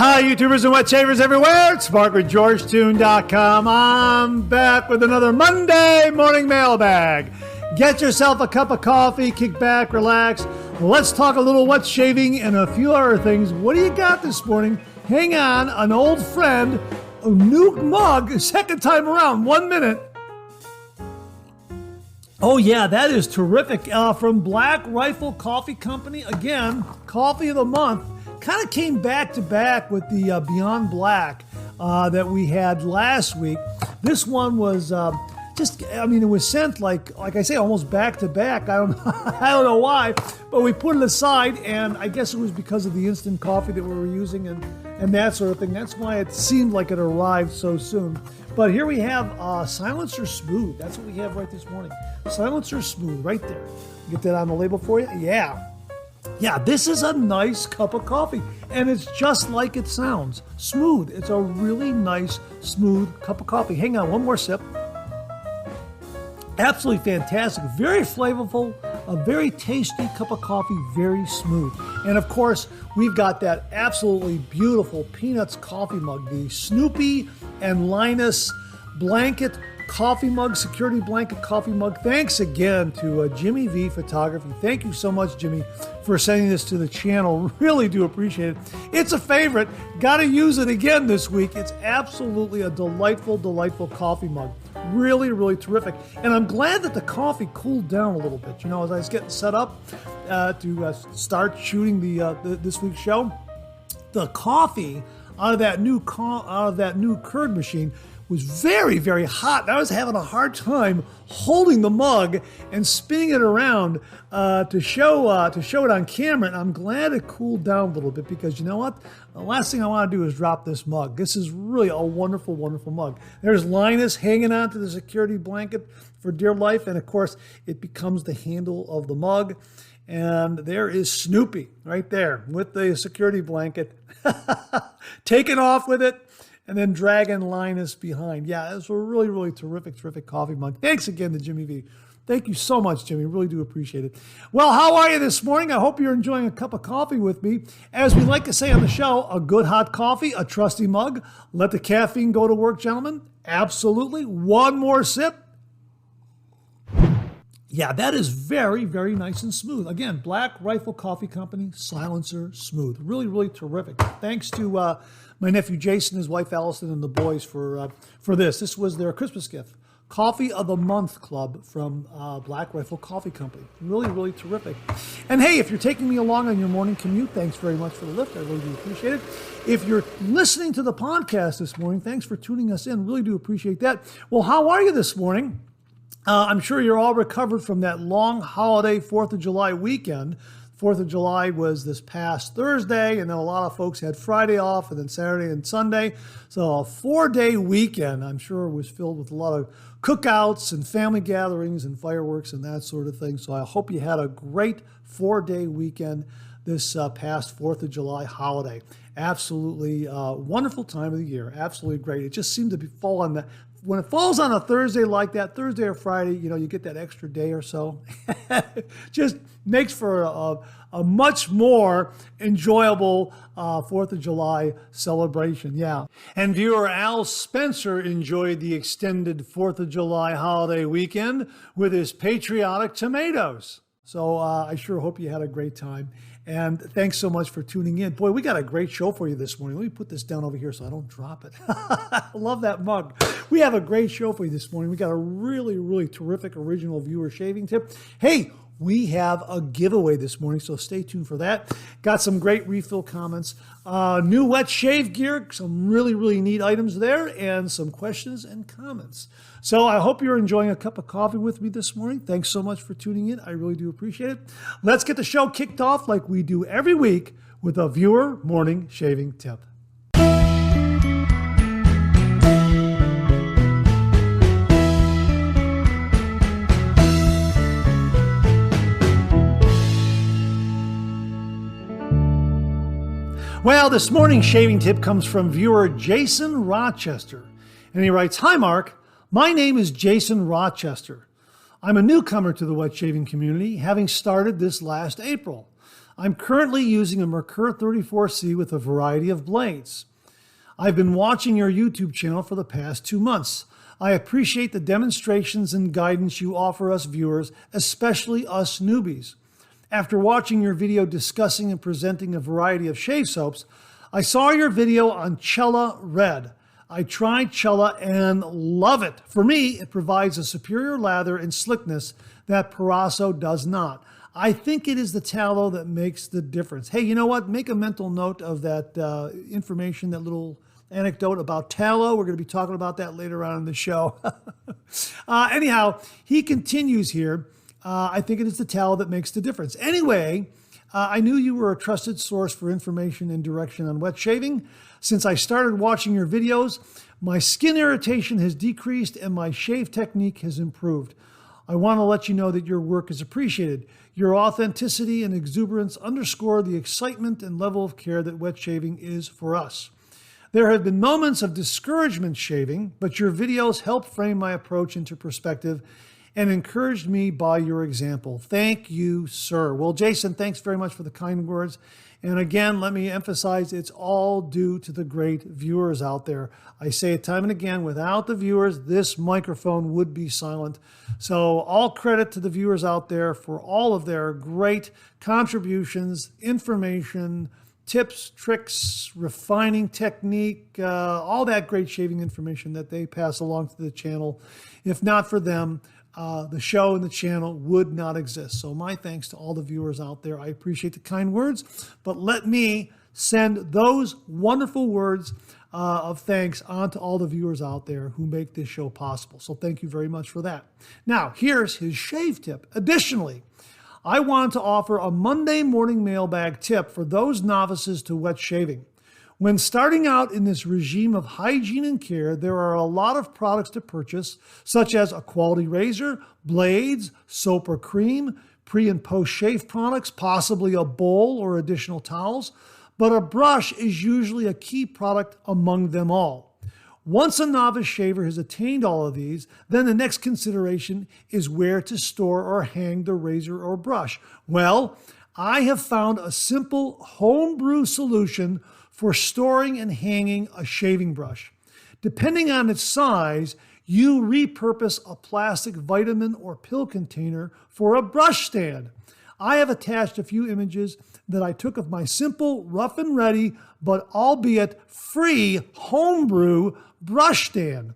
Hi, YouTubers and wet shavers everywhere. It's SparkWithGeorgeTune.com. I'm back with another Monday Morning Mailbag. Get yourself a cup of coffee, kick back, relax. Let's talk a little wet shaving and a few other things. What do you got this morning? Hang on, an old friend, a new mug, second time around, 1 minute. Oh yeah, that is terrific. From Black Rifle Coffee Company. Again, coffee of the month. Kind of came back to back with the Beyond Black that we had last week. This one was it was sent like I say, almost back to back. I don't know why, but we put it aside, and I guess it was because of the instant coffee that we were using and that sort of thing. That's why it seemed like it arrived so soon. But here we have Silencer Smooth. That's what we have right this morning. Silencer Smooth, right there. Get that on the label for you? Yeah. Yeah, this is a nice cup of coffee, and it's just like it sounds. Smooth. It's a really nice, smooth cup of coffee. Hang on, one more sip. Absolutely fantastic. Very flavorful, a very tasty cup of coffee, very smooth. And of course, we've got that absolutely beautiful Peanuts coffee mug, the Snoopy and Linus blanket coffee mug, security blanket coffee mug. Thanks again to Jimmy V Photography. Thank you so much, Jimmy, for sending this to the channel. Really do appreciate it. It's a favorite. Got to use it again this week. It's absolutely a delightful, delightful coffee mug. Really, really terrific. And I'm glad that the coffee cooled down a little bit. You know, as I was getting set up to start shooting this week's show, the coffee out of that new curd machine was very, very hot. I was having a hard time holding the mug and spinning it around to show it on camera. And I'm glad it cooled down a little bit, because you know what? The last thing I want to do is drop this mug. This is really a wonderful, wonderful mug. There's Linus hanging on to the security blanket for dear life. And of course, it becomes the handle of the mug. And there is Snoopy right there with the security blanket, taking off with it, and then dragging Linus behind. Yeah, it's a really, really terrific, terrific coffee mug. Thanks again to Jimmy V. Thank you so much, Jimmy. Really do appreciate it. Well, how are you this morning? I hope you're enjoying a cup of coffee with me. As we like to say on the show, a good hot coffee, a trusty mug. Let the caffeine go to work, gentlemen. Absolutely. One more sip. Yeah, that is very, very nice and smooth. Again, Black Rifle Coffee Company, Silencer Smooth. Really, really terrific. Thanks to my nephew Jason, his wife Allison, and the boys for this. This was their Christmas gift. Coffee of the Month Club from Black Rifle Coffee Company. Really, really terrific. And hey, if you're taking me along on your morning commute, thanks very much for the lift. I really do appreciate it. If you're listening to the podcast this morning, thanks for tuning us in. Really do appreciate that. Well, how are you this morning? I'm sure you're all recovered from that long holiday 4th of July weekend. 4th of July was this past Thursday, and then a lot of folks had Friday off, and then Saturday and Sunday. So a 4-day weekend, I'm sure, was filled with a lot of cookouts and family gatherings and fireworks and that sort of thing. So I hope you had a great 4-day weekend this past 4th of July holiday. Absolutely wonderful time of the year. Absolutely great. It just seemed to fall on the... When it falls on a Thursday like that, Thursday or Friday, you know, you get that extra day or so. Just makes for a much more enjoyable 4th of July celebration, yeah. And viewer Al Spencer enjoyed the extended 4th of July holiday weekend with his patriotic tomatoes. So I sure hope you had a great time. And thanks so much for tuning in. Boy, we got a great show for you this morning. Let me put this down over here so I don't drop it. I love that mug. We have a great show for you this morning. We got a really, really terrific original viewer shaving tip. Hey, we have a giveaway this morning, so stay tuned for that. Got some great refill comments. New wet shave gear, some really, really neat items there, and some questions and comments. So I hope you're enjoying a cup of coffee with me this morning. Thanks so much for tuning in. I really do appreciate it. Let's get the show kicked off like we do every week with a viewer morning shaving tip. Well, this morning's shaving tip comes from viewer Jason Rochester. And he writes, "Hi, Mark. My name is Jason Rochester. I'm a newcomer to the wet shaving community, having started this last April. I'm currently using a Merkur 34C with a variety of blades. I've been watching your YouTube channel for the past 2 months. I appreciate the demonstrations and guidance you offer us viewers, especially us newbies. After watching your video discussing and presenting a variety of shave soaps, I saw your video on Cella Red. I tried Cella and love it. For me, it provides a superior lather and slickness that Parasso does not. I think it is the tallow that makes the difference. Hey, you know what? Make a mental note of that information, that little anecdote about tallow. We're going to be talking about that later on in the show. Anyhow, he continues here. I think it is the tallow that makes the difference. Anyway, I knew you were a trusted source for information and direction on wet shaving. Since I started watching your videos, my skin irritation has decreased and my shave technique has improved. I want to let you know that your work is appreciated. Your authenticity and exuberance underscore the excitement and level of care that wet shaving is for us. There have been moments of discouragement shaving, but your videos help frame my approach into perspective and encouraged me by your example. Thank you, sir. Well, Jason, thanks very much for the kind words. And again, let me emphasize, it's all due to the great viewers out there. I say it time and again, without the viewers, this microphone would be silent. So all credit to the viewers out there for all of their great contributions, information, tips, tricks, refining technique, all that great shaving information that they pass along to the channel. If not for them, the show and the channel would not exist. So my thanks to all the viewers out there. I appreciate the kind words, but let me send those wonderful words of thanks on to all the viewers out there who make this show possible. So thank you very much for that. Now, here's his shave tip. Additionally, I want to offer a Monday morning mailbag tip for those novices to wet shaving. When starting out in this regime of hygiene and care, there are a lot of products to purchase, such as a quality razor, blades, soap or cream, pre and post shave products, possibly a bowl or additional towels, but a brush is usually a key product among them all. Once a novice shaver has attained all of these, then the next consideration is where to store or hang the razor or brush. Well, I have found a simple homebrew solution for storing and hanging a shaving brush. Depending on its size, you repurpose a plastic vitamin or pill container for a brush stand. I have attached a few images that I took of my simple, rough and ready, but albeit free homebrew brush stand.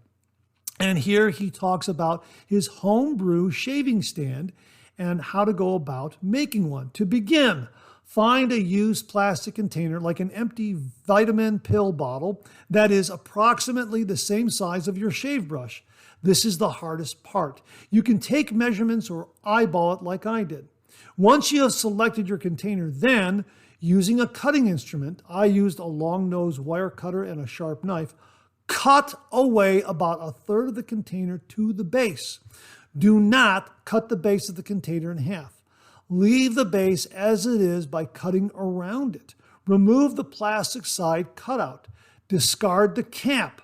And here he talks about his homebrew shaving stand and how to go about making one. To begin, find a used plastic container like an empty vitamin pill bottle that is approximately the same size of your shave brush. This is the hardest part. You can take measurements or eyeball it like I did. Once you have selected your container, then, using a cutting instrument, I used a long nose wire cutter and a sharp knife, cut away about a third of the container to the base. Do not cut the base of the container in half. Leave the base as it is by cutting around it. Remove the plastic side cutout. Discard the cap.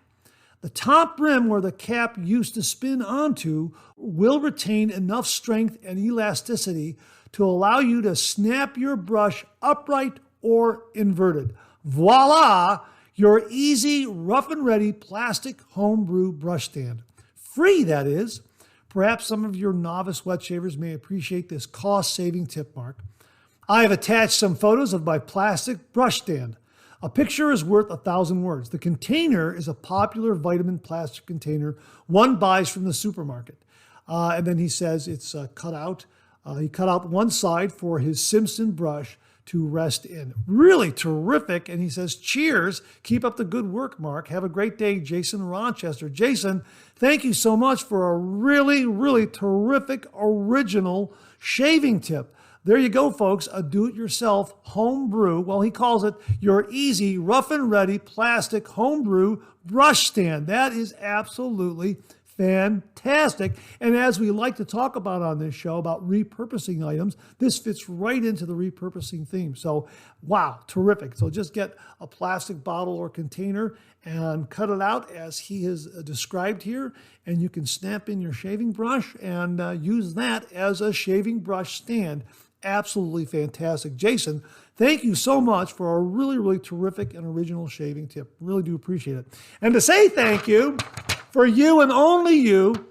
The top rim where the cap used to spin onto will retain enough strength and elasticity to allow you to snap your brush upright or inverted. Voila! Your easy, rough and ready plastic homebrew brush stand. Free, that is. Perhaps some of your novice wet shavers may appreciate this cost-saving tip, Mark. I have attached some photos of my plastic brush stand. A picture is worth 1,000 words. The container is a popular vitamin plastic container one buys from the supermarket. And then he says it's cut out. He cut out one side for his Simpson brush to rest in. Really terrific. And he says, cheers. Keep up the good work, Mark. Have a great day, Jason Rochester. Jason, thank you so much for a really, really terrific original shaving tip. There you go, folks, a do-it-yourself homebrew. Well, he calls it your easy, rough and ready plastic homebrew brush stand. That is absolutely fantastic. And as we like to talk about on this show about repurposing items, this fits right into the repurposing theme. So, wow, terrific. So just get a plastic bottle or container and cut it out as he has described here. And you can snap in your shaving brush and use that as a shaving brush stand. absolutely fantastic. Jason, thank you so much for a really, really terrific and original shaving tip. Really do appreciate it. And to say thank you, for you and only you,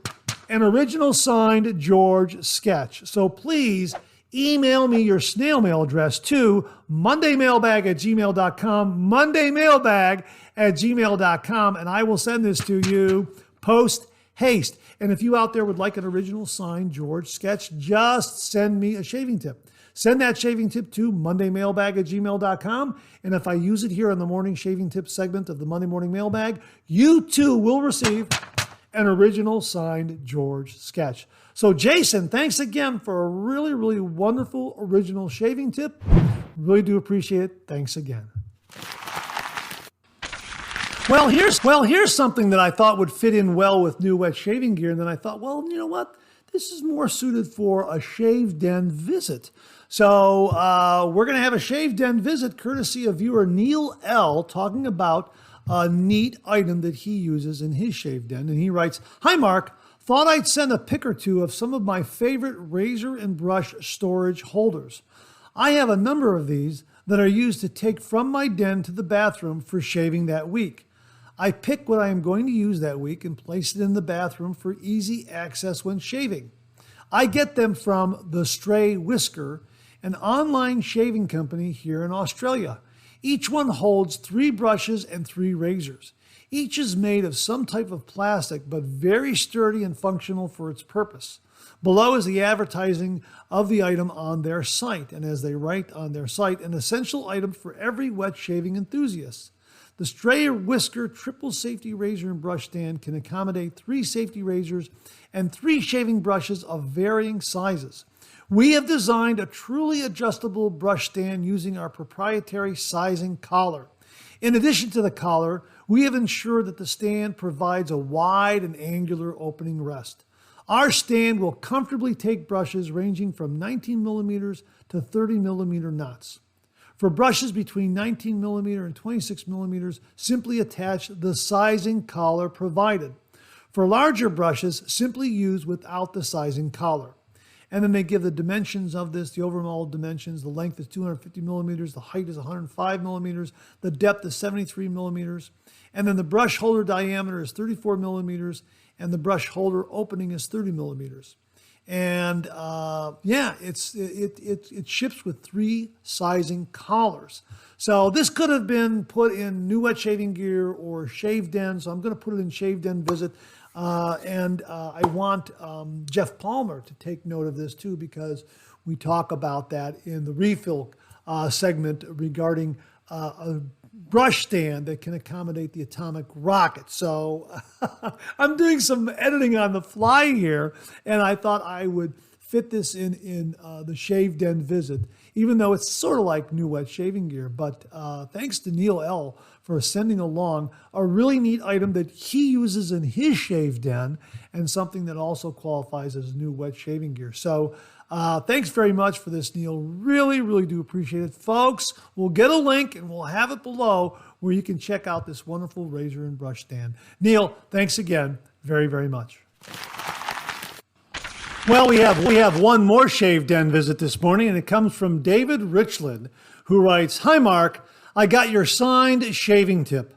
an original signed George sketch. So please email me your snail mail address to mondaymailbag@gmail.com, mondaymailbag@gmail.com, and I will send this to you post haste. And if you out there would like an original signed George sketch, just send me a shaving tip. Send that shaving tip to mondaymailbag@gmail.com. And if I use it here on the morning shaving tip segment of the Monday Morning Mailbag, you too will receive an original signed George sketch. So Jason, thanks again for a really, really wonderful original shaving tip. Really do appreciate it. Thanks again. Well, here's something that I thought would fit in well with new wet shaving gear. And then I thought, well, you know what? This is more suited for a shave den visit. So we're going to have a shave den visit courtesy of viewer Neil L. talking about a neat item that he uses in his shave den. And he writes, "Hi, Mark. Thought I'd send a pic or two of some of my favorite razor and brush storage holders. I have a number of these that are used to take from my den to the bathroom for shaving that week. I pick what I am going to use that week and place it in the bathroom for easy access when shaving. I get them from The Stray Whisker, an online shaving company here in Australia. Each one holds 3 brushes and 3 razors. Each is made of some type of plastic, but very sturdy and functional for its purpose. Below is the advertising of the item on their site, and as they write on their site, an essential item for every wet shaving enthusiast. The Stray Whisker triple safety razor and brush stand can accommodate 3 safety razors and 3 shaving brushes of varying sizes. We have designed a truly adjustable brush stand using our proprietary sizing collar. In addition to the collar, we have ensured that the stand provides a wide and angular opening rest. Our stand will comfortably take brushes ranging from 19 millimeters to 30 millimeter knots. For brushes between 19 millimeter and 26 millimeters, simply attach the sizing collar provided. For larger brushes, simply use without the sizing collar." And then they give the dimensions of this, the overall dimensions. The length is 250 millimeters, the height is 105 millimeters, the depth is 73 millimeters. And then the brush holder diameter is 34 millimeters, and the brush holder opening is 30 millimeters. And it ships with 3 sizing collars. So this could have been put in new wet shaving gear or shave den. So I'm going to put it in shave den visit. I want Jeff Palmer to take note of this too, because we talk about that in the refill segment regarding a brush stand that can accommodate the atomic rocket. So I'm doing some editing on the fly here, and I thought I would fit this in the shave den visit, even though it's sort of like new wet shaving gear. But thanks to Neil L. for sending along a really neat item that he uses in his shave den, and something that also qualifies as new wet shaving gear. So thanks very much for this, Neil. Really, really do appreciate it. Folks, we'll get a link and we'll have it below where you can check out this wonderful razor and brush stand. Neil, thanks again very, very much. Well, we have one more shave den visit this morning, and it comes from David Richland, who writes, "Hi, Mark. I got your signed shaving tip.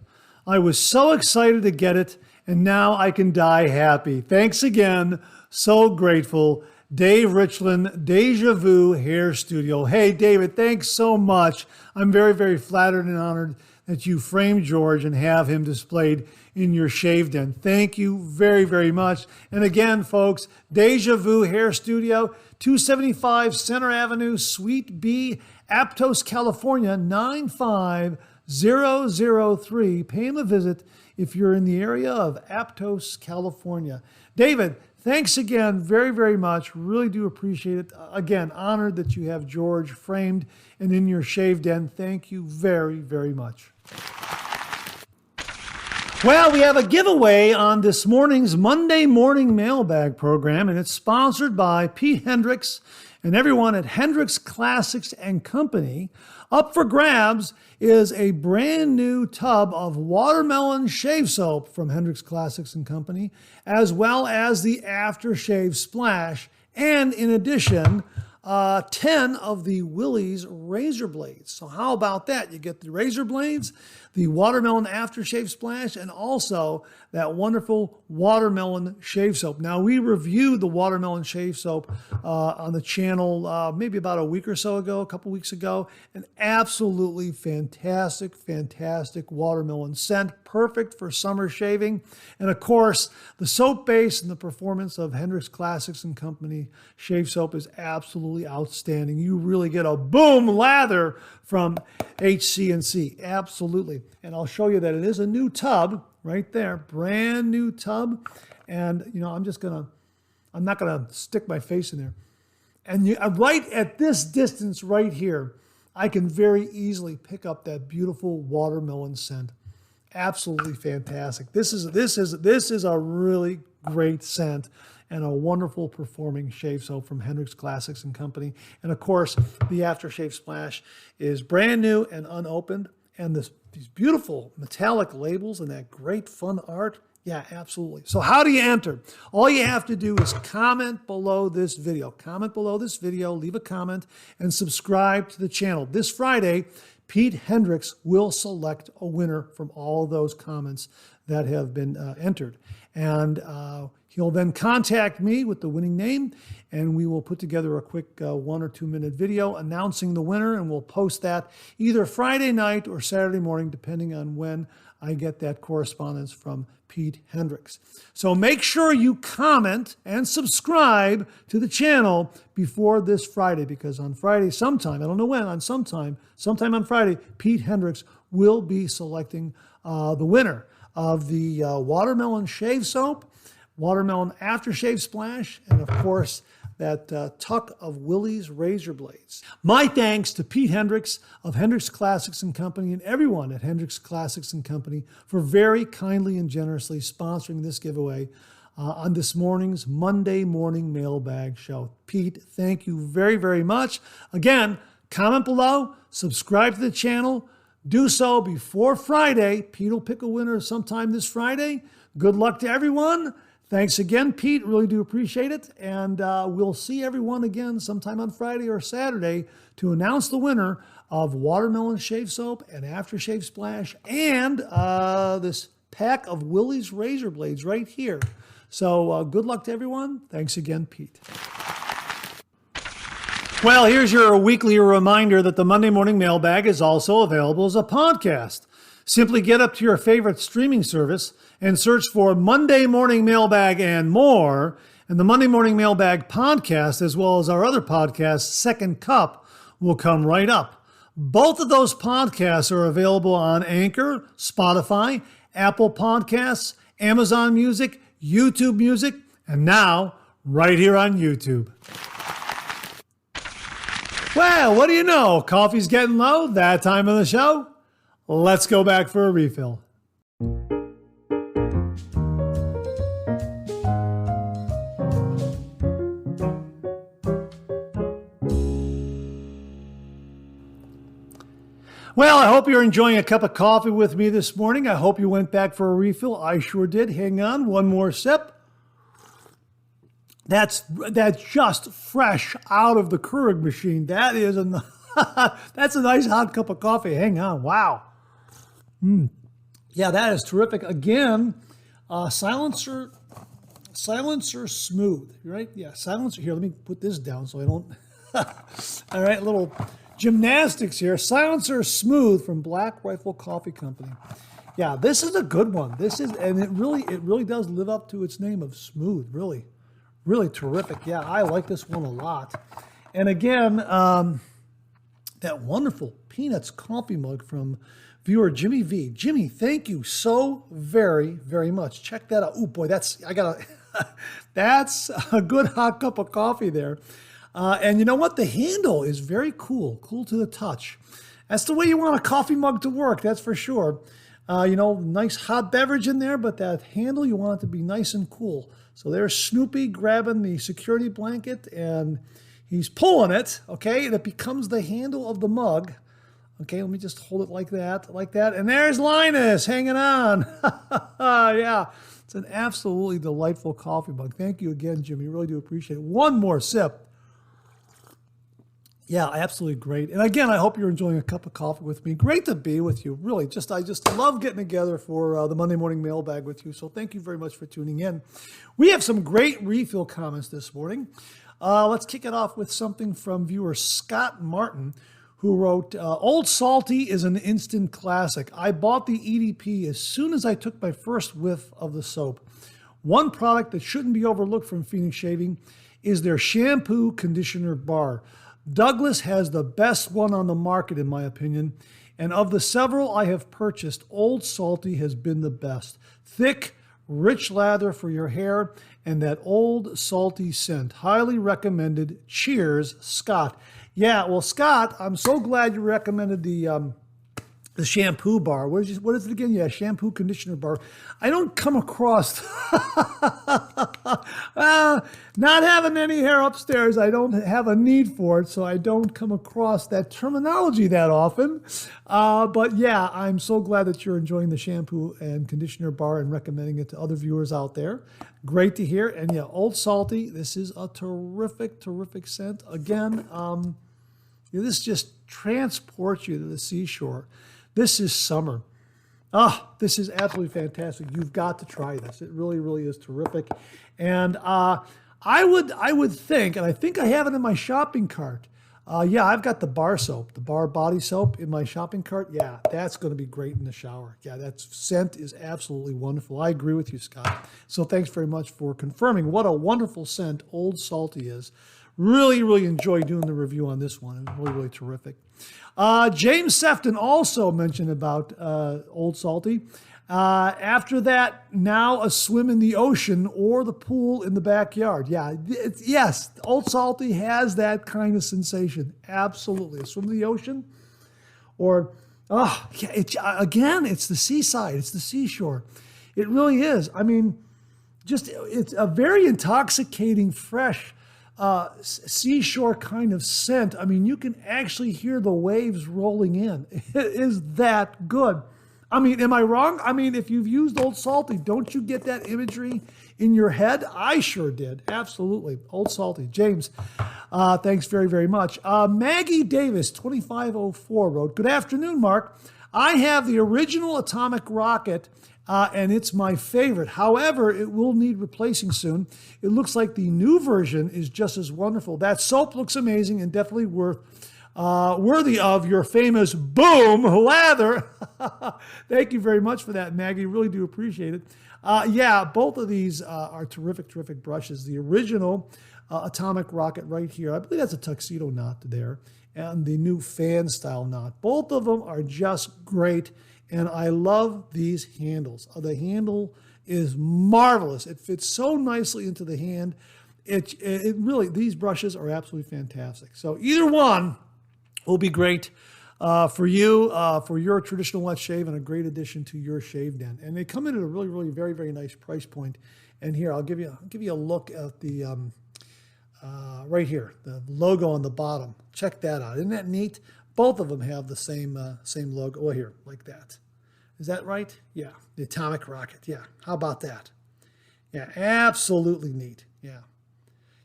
I was so excited to get it, and now I can die happy. Thanks again. So grateful. Dave Richland, Deja Vu Hair Studio." Hey, David, thanks so much. I'm very, very flattered and honored that you framed George and have him displayed in your shave den. Thank you very, very much. And again, folks, Deja Vu Hair Studio, 275 Center Avenue, Suite B, Aptos, California, 95003. Pay him a visit if you're in the area of Aptos, California. David, thanks again very, very much. Really do appreciate it. Again, honored that you have George framed and in your shave den. Thank you very, very much. Well, we have a giveaway on this morning's Monday Morning Mailbag program, and it's sponsored by Pete Hendricks and everyone at Hendricks Classics and Company. Up for grabs is a brand new tub of watermelon shave soap from Hendricks Classics and Company, as well as the aftershave splash. And in addition, 10 of the Willys razor blades. So how about that? You get the razor blades, the watermelon aftershave splash, and also that wonderful watermelon shave soap. Now, we reviewed the watermelon shave soap on the channel maybe about a week or so ago, a couple weeks ago. An absolutely fantastic, fantastic watermelon scent, perfect for summer shaving. And of course, the soap base and the performance of Hendricks Classics and Company shave soap is absolutely outstanding. You really get a boom lather from HC&C, absolutely. And I'll show you that it is a new tub right there, brand new tub. And you know, I'm not gonna stick my face in there. And right at this distance right here, I can very easily pick up that beautiful watermelon scent. Absolutely fantastic. This is a really great scent and a wonderful performing shave soap from Hendricks Classics and Company. And of course, the aftershave splash is brand new and unopened. And these beautiful metallic labels and that great fun art. Yeah, absolutely. So how do you enter? All you have to do is comment below this video. Comment below this video, leave a comment, and subscribe to the channel. This Friday, Pete Hendricks will select a winner from all those comments that have been entered. And he'll then contact me with the winning name, and we will put together a quick 1 or 2 minute video announcing the winner, and we'll post that either Friday night or Saturday morning, depending on when I get that correspondence from Pete Hendricks. So make sure you comment and subscribe to the channel before this Friday, because on Friday sometime, I don't know when, sometime on Friday, Pete Hendricks will be selecting the winner of the watermelon shave soap, watermelon aftershave splash, and of course, that tuck of Willys razor blades. My thanks to Pete Hendricks of Hendricks Classics and Company and everyone at Hendricks Classics and Company for very kindly and generously sponsoring this giveaway on this morning's Monday Morning Mailbag show. Pete, thank you very, very much. Again, comment below, subscribe to the channel. Do so before Friday. Pete will pick a winner sometime this Friday. Good luck to everyone. Thanks again, Pete. Really do appreciate it. And we'll see everyone again sometime on Friday or Saturday to announce the winner of watermelon shave soap and aftershave splash and this pack of Willys razor blades right here. So good luck to everyone. Thanks again, Pete. Well, here's your weekly reminder that the Monday Morning Mailbag is also available as a podcast. Simply get up to your favorite streaming service and search for Monday Morning Mailbag and more. And the Monday Morning Mailbag podcast, as well as our other podcast, Second Cup, will come right up. Both of those podcasts are available on Anchor, Spotify, Apple Podcasts, Amazon Music, YouTube Music, and now right here on YouTube. Well, what do you know? Coffee's getting low. That time of the show. Let's go back for a refill. Well, I hope you're enjoying a cup of coffee with me this morning. I hope you went back for a refill. I sure did. Hang on, one more sip. That's just fresh out of the Keurig machine. That is that's a nice hot cup of coffee. Hang on. Wow. Yeah, that is terrific. Again, silencer smooth, right? Yeah, silencer. Here, let me put this down so I don't. All right, little gymnastics here. Silencer smooth from Black Rifle Coffee Company. Yeah, this is a good one. This is, and it really does live up to its name of smooth. Really, really terrific. Yeah, I like this one a lot. And again, that wonderful Peanuts coffee mug from viewer Jimmy V. Jimmy, thank you so very, very much. Check that out. Oh boy, that's a good hot cup of coffee there. And you know what? The handle is very cool to the touch. That's the way you want a coffee mug to work, that's for sure. Nice hot beverage in there, but that handle, you want it to be nice and cool. So there's Snoopy grabbing the security blanket, and he's pulling it, okay? And it becomes the handle of the mug. Okay, let me just hold it like that. And there's Linus hanging on. Yeah, it's an absolutely delightful coffee mug. Thank you again, Jimmy. Really do appreciate it. One more sip. Yeah, absolutely great. And again, I hope you're enjoying a cup of coffee with me. Great to be with you. Really, I just love getting together for the Monday Morning Mailbag with you. So thank you very much for tuning in. We have some great refill comments this morning. Let's kick it off with something from viewer Scott Martin, who wrote, Old Salty is an instant classic. I bought the EDP as soon as I took my first whiff of the soap. One product that shouldn't be overlooked from Phoenix Shaving is their shampoo conditioner bar. Douglas has the best one on the market, in my opinion, and of the several I have purchased, Old Salty has been the best. Thick, rich lather for your hair, and that Old Salty scent. Highly recommended. Cheers, Scott. Yeah, well, Scott, I'm so glad you recommended the shampoo bar. What is it again? Yeah, shampoo conditioner bar. I don't come across, not having any hair upstairs, I don't have a need for it, so I don't come across that terminology that often. But yeah, I'm so glad that you're enjoying the shampoo and conditioner bar and recommending it to other viewers out there. Great to hear. And yeah, Old Salty, this is a terrific, terrific scent. Again, this just transports you to the seashore. This is summer. This is absolutely fantastic. You've got to try this. It really, really is terrific. And I would think, and I think I have it in my shopping cart. Yeah, I've got the bar soap, the bar body soap in my shopping cart. Yeah, that's going to be great in the shower. Yeah, that scent is absolutely wonderful. I agree with you, Scott. So thanks very much for confirming what a wonderful scent Old Salty is. Really, really enjoyed doing the review on this one. It was really, really terrific. James Sefton also mentioned about Old Salty. After that, now a swim in the ocean or the pool in the backyard. Yeah, yes, Old Salty has that kind of sensation. Absolutely. A swim in the ocean or, again, it's the seaside. It's the seashore. It really is. I mean, it's a very intoxicating, fresh, seashore kind of scent. I mean, you can actually hear the waves rolling in. It is that good. I mean, am I wrong? I mean, if you've used Old Salty, don't you get that imagery in your head? I sure did. Absolutely. Old Salty. James, thanks very, very much. Maggie Davis, 2504, wrote, Good afternoon, Mark. I have the original atomic rocket, and it's my favorite. However, it will need replacing soon. It looks like the new version is just as wonderful. That soap looks amazing and definitely worthy of your famous boom lather. Thank you very much for that, Maggie. Really do appreciate it. Yeah, both of these are terrific, terrific brushes. The original atomic rocket right here, I believe that's a tuxedo knot there, and the new fan style knot. Both of them are just great. And I love these handles. The handle is marvelous. It fits so nicely into the hand. It really, these brushes are absolutely fantastic. So either one will be great for you, for your traditional wet shave, and a great addition to your shave den. And they come in at a really, really very, very nice price point. And here, I'll give you a look at the right here, the logo on the bottom. Check that out. Isn't that neat? Both of them have the same logo. Oh, here, like that. Is that right? Yeah, the atomic rocket. Yeah, how about that? Yeah, absolutely neat. Yeah.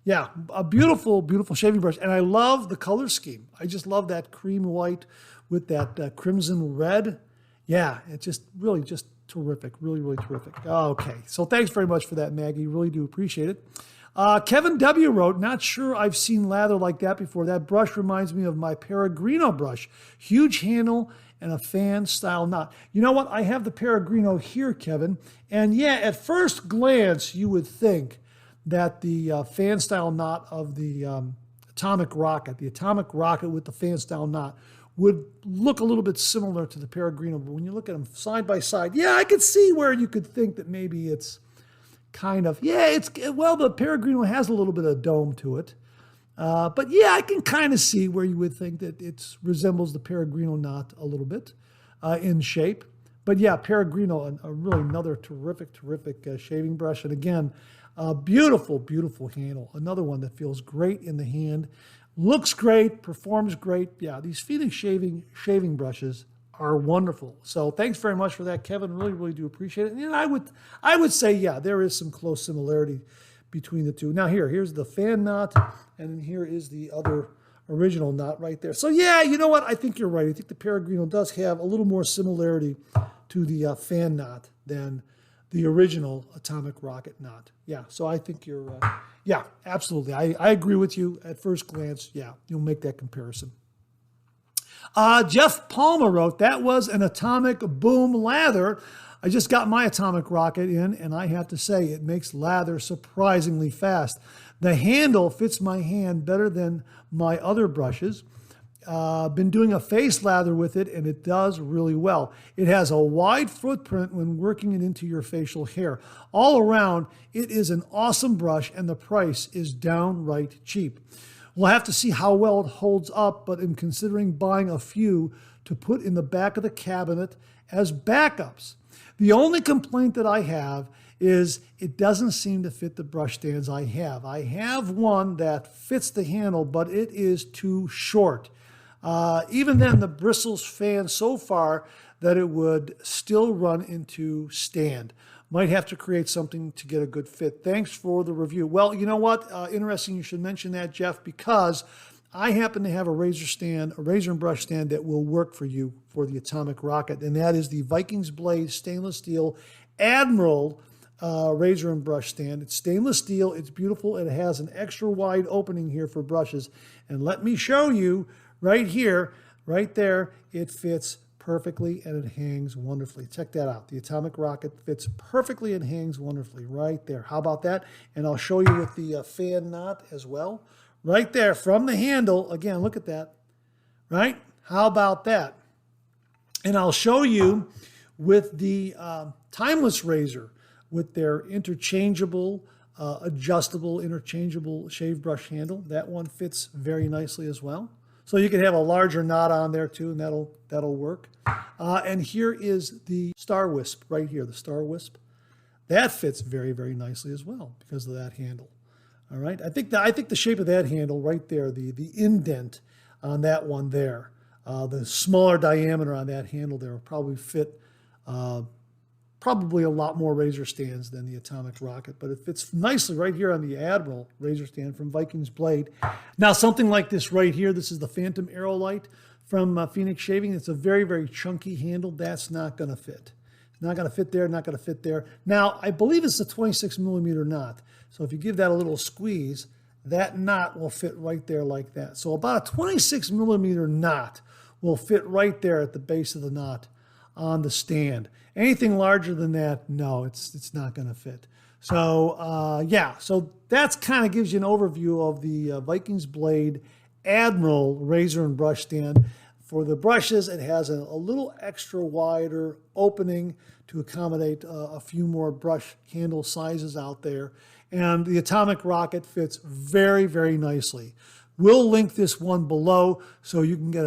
Yeah, a beautiful, beautiful shaving brush. And I love the color scheme. I just love that cream white with that crimson red. Yeah, it's just really just terrific. Really, really terrific. Okay, so thanks very much for that, Maggie. Really do appreciate it. Kevin W. wrote, not sure I've seen lather like that before. That brush reminds me of my Peregrino brush. Huge handle and a fan style knot. You know what? I have the Peregrino here, Kevin. And yeah, at first glance, you would think that the fan style knot of the atomic rocket with the fan style knot would look a little bit similar to the Peregrino. But when you look at them side by side, yeah, I could see where you could think that maybe it's kind of, the Peregrino has a little bit of dome to it. But yeah, I can kind of see where you would think that it resembles the Peregrino knot a little bit in shape. But yeah, Peregrino, really another terrific, terrific shaving brush. And again, beautiful, beautiful handle. Another one that feels great in the hand, looks great, performs great. Yeah, these Phoenix shaving brushes are wonderful. So thanks very much for that, Kevin. Really, really do appreciate it. And I would say, yeah, there is some close similarity between the two. Now here's the fan knot, and then here is the other original knot right there. So yeah, you know what? I think you're right. I think the Peregrino does have a little more similarity to the fan knot than the original atomic rocket knot. Yeah, so I think you're, yeah, absolutely. I agree with you at first glance. Yeah, you'll make that comparison. Jeff Palmer wrote, that was an atomic boom lather. I just got my atomic rocket in, and I have to say it makes lather surprisingly fast. The handle fits my hand better than my other brushes. Been doing a face lather with it, and it does really well. It has a wide footprint when working it into your facial hair. All around, it is an awesome brush, and the price is downright cheap. We'll have to see how well it holds up, but I'm considering buying a few to put in the back of the cabinet as backups. The only complaint that I have is it doesn't seem to fit the brush stands I have. I have one that fits the handle, but it is too short. Even then, the bristles fan so far that it would still run into stand. Might have to create something to get a good fit. Thanks for the review. Well, you know what? Interesting you should mention that, Jeff, because I happen to have a razor stand, a razor and brush stand that will work for you for the atomic rocket, and that is the Vikings Blade stainless steel Admiral razor and brush stand. It's stainless steel. It's beautiful. It has an extra wide opening here for brushes. And let me show you right here, right there, it fits perfectly and it hangs wonderfully. Check that out. The atomic rocket fits perfectly and hangs wonderfully right there. How about that? And I'll show you with the fan knot as well. Right there from the handle. Again, look at that. Right? How about that? And I'll show you with the timeless razor with their interchangeable, adjustable, interchangeable shave brush handle. That one fits very nicely as well. So you can have a larger knot on there too, and that'll work. And here is the Star Wisp right here, the Star Wisp. That fits very, very nicely as well because of that handle. All right, I think the shape of that handle right there, the indent on that one there, the smaller diameter on that handle there will probably fit probably a lot more razor stands than the atomic rocket, but it fits nicely right here on the Admiral razor stand from Vikings Blade. Now something like this right here, this is the Phantom Aerolite from Phoenix Shaving. It's a very, very chunky handle. That's not going to fit. It's not going to fit there, not going to fit there. Now, I believe it's a 26 millimeter knot. So if you give that a little squeeze, that knot will fit right there like that. So about a 26 millimeter knot will fit right there at the base of the knot on the stand. Anything larger than that, no, it's not going to fit. So yeah, so that's kind of gives you an overview of the Vikings Blade Admiral razor and brush stand. For the brushes, it has a little extra wider opening to accommodate a few more brush handle sizes out there. And the atomic rocket fits very, very nicely. We'll link this one below so you can get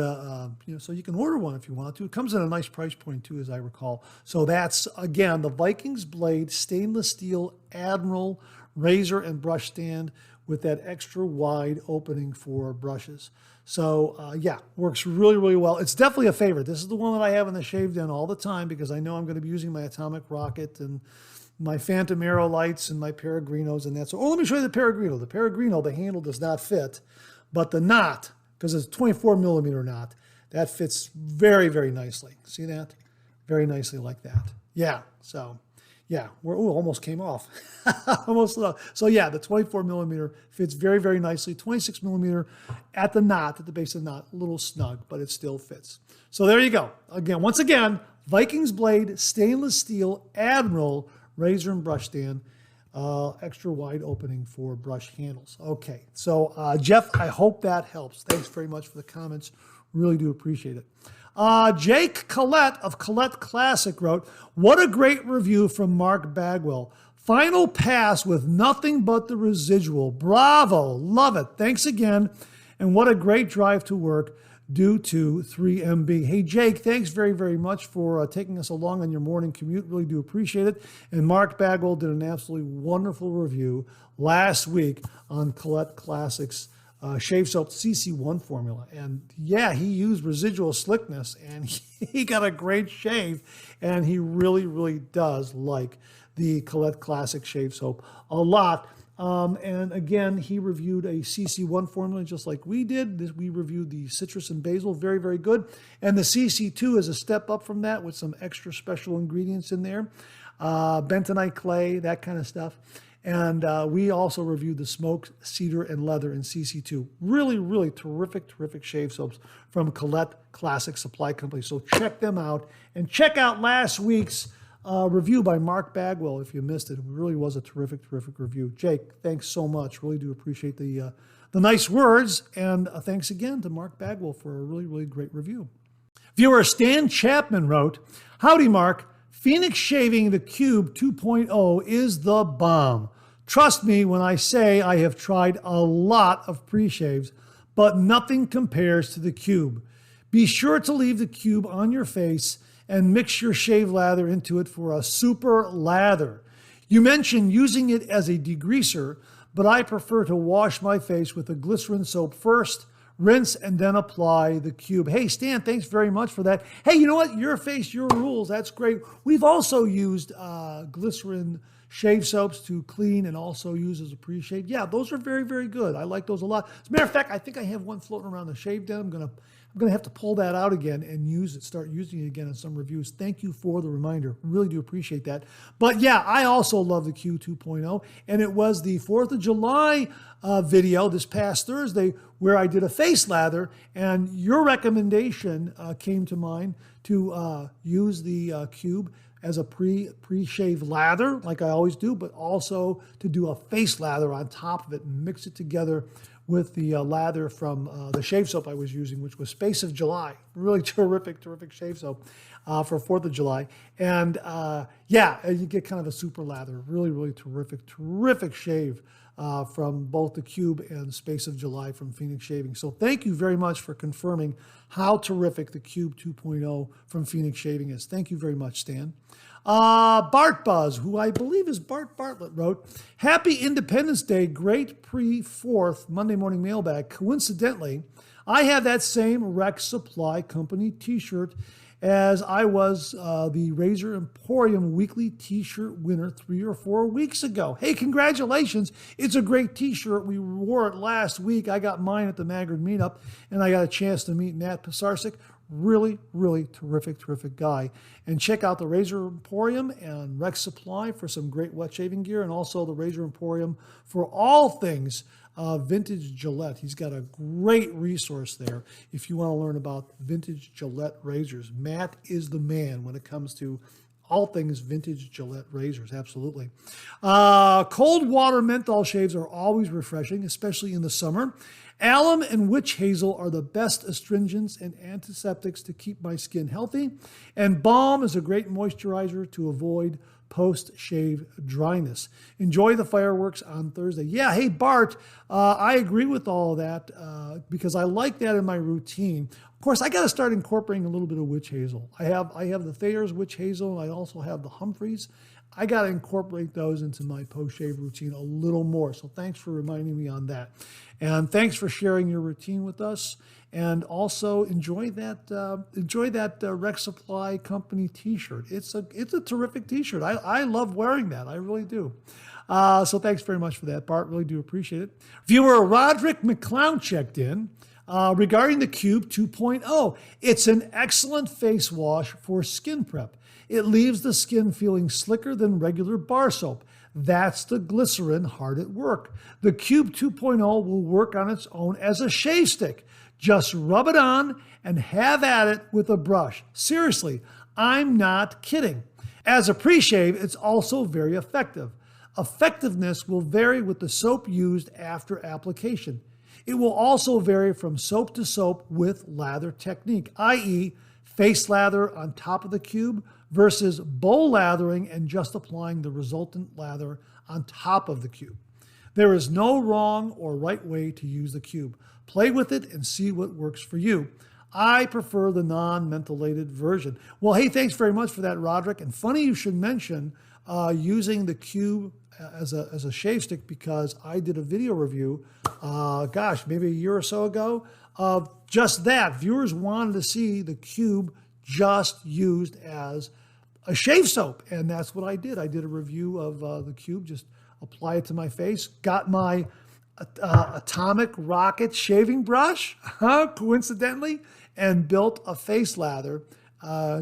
so you can order one if you want to. It comes at a nice price point too, as I recall. So that's, again, the Vikings Blade stainless steel Admiral razor and brush stand with that extra wide opening for brushes. So yeah, works really, really well. It's definitely a favorite. This is the one that I have in the shave den all the time because I know I'm going to be using my atomic rocket and my Phantom Aerolites and my Peregrinos and that. So, let me show you the Peregrino. The Peregrino, the handle does not fit, but the knot, because it's a 24 millimeter knot, that fits very, very nicely. See that? Very nicely like that. Yeah, so, yeah, almost came off. Almost. So, yeah, the 24 millimeter fits very, very nicely. 26 millimeter at the knot, at the base of the knot, a little snug, but it still fits. So, there you go. Again, once again, Vikings Blade stainless steel Admiral razor and brush stand, extra wide opening for brush handles. Okay, so Jeff, I hope that helps. Thanks very much for the comments. Really do appreciate it. Jake Collette of Collette Classic wrote, what a great review from Mark Bagwell. Final pass with nothing but the residual. Bravo, love it. Thanks again, and what a great drive to work due to 3MB. Hey, Jake, thanks very, very much for taking us along on your morning commute. Really do appreciate it. And Mark Bagwell did an absolutely wonderful review last week on Collette Classics shave soap CC1 formula. And yeah, he used residual slickness and he got a great shave. And he really, really does like the Collette Classic shave soap a lot. And again, he reviewed a CC1 formula just like we did. We reviewed the citrus and basil, very, very good. And the CC2 is a step up from that with some extra special ingredients in there. Bentonite clay, that kind of stuff. And we also reviewed the smoked cedar and leather in CC2. Really, really terrific, terrific shave soaps from Gillette Classic Supply Company. So check them out. And check out last week's review by Mark Bagwell if you missed it. It really was a terrific, terrific review. Jake, thanks so much. Really do appreciate the nice words. And thanks again to Mark Bagwell for a really, really great review. Viewer Stan Chapman wrote, "Howdy, Mark. Phoenix Shaving the Cube 2.0 is the bomb. Trust me when I say I have tried a lot of pre-shaves, but nothing compares to the Cube. Be sure to leave the Cube on your face and mix your shave lather into it for a super lather. You mentioned using it as a degreaser, but I prefer to wash my face with a glycerin soap first, rinse, and then apply the Cube." Hey, Stan, thanks very much for that. Hey, you know what? Your face, your rules. That's great. We've also used glycerin shave soaps to clean and also use as a pre-shave. Yeah, those are very, very good. I like those a lot. As a matter of fact, I think I have one floating around the shave den. I'm gonna have to pull that out again and start using it again in some reviews. Thank you for the reminder. Really do appreciate that. But yeah, I also love the Q 2.0, and it was the 4th of July video this past Thursday where I did a face lather, and your recommendation came to mind to use the Cube as a pre-shave lather, like I always do, but also to do a face lather on top of it and mix it together with the lather from the shave soap I was using, which was Space of July. Really terrific, terrific shave soap for 4th of July. And yeah, you get kind of a super lather. Really, really terrific, terrific shave from both the Cube and Space of July from Phoenix Shaving. So thank you very much for confirming how terrific the Cube 2.0 from Phoenix Shaving is. Thank you very much, Stan. Bart Buzz, who I believe is Bart Bartlett, wrote, "Happy Independence Day, great pre-4th Monday Morning Mailbag. Coincidentally, I have that same Rex Supply Company t-shirt as I was the Razor Emporium weekly t-shirt winner 3 or 4 weeks ago. Hey, congratulations. It's a great t-shirt. We wore it last week. I got mine at the Maggard meetup, and I got a chance to meet Nat Pisarcik. Really, really terrific, terrific guy. And check out the Razor Emporium and Rex Supply for some great wet shaving gear, and also the Razor Emporium for all things vintage Gillette. He's got a great resource there if you want to learn about vintage Gillette razors. Matt is the man when it comes to all things vintage Gillette razors, absolutely. Cold water menthol shaves are always refreshing, especially in the summer. Alum and witch hazel are the best astringents and antiseptics to keep my skin healthy. And balm is a great moisturizer to avoid post-shave dryness. Enjoy the fireworks on Thursday. Yeah, hey, Bart, I agree with all of that because I like that in my routine. Of course, I got to start incorporating a little bit of witch hazel. I have the Thayer's witch hazel, and I also have the Humphreys. I got to incorporate those into my post-shave routine a little more. So thanks for reminding me on that. And thanks for sharing your routine with us. And also enjoy that Rex Supply Company t-shirt. It's a terrific t-shirt. I love wearing that. I really do. So thanks very much for that, Bart. Really do appreciate it. Viewer Roderick McClown checked in regarding the Cube 2.0. It's an excellent face wash for skin prep. It leaves the skin feeling slicker than regular bar soap. That's the glycerin hard at work. The Cube 2.0 will work on its own as a shave stick. Just rub it on and have at it with a brush. Seriously, I'm not kidding. As a pre-shave, it's also very effective. Effectiveness will vary with the soap used after application. It will also vary from soap to soap with lather technique, i.e. face lather on top of the Cube versus bowl lathering and just applying the resultant lather on top of the Cube. There is no wrong or right way to use the Cube. Play with it and see what works for you. I prefer the non-mentholated version. Well, hey, thanks very much for that, Roderick. And funny you should mention using the Cube as a shave stick, because I did a video review, maybe a year or so ago, of just that. Viewers wanted to see the Cube just used as a shave soap, and that's what I did. I did a review of the Cube just apply it to my face. Got my atomic rocket shaving brush, coincidentally, and built a face lather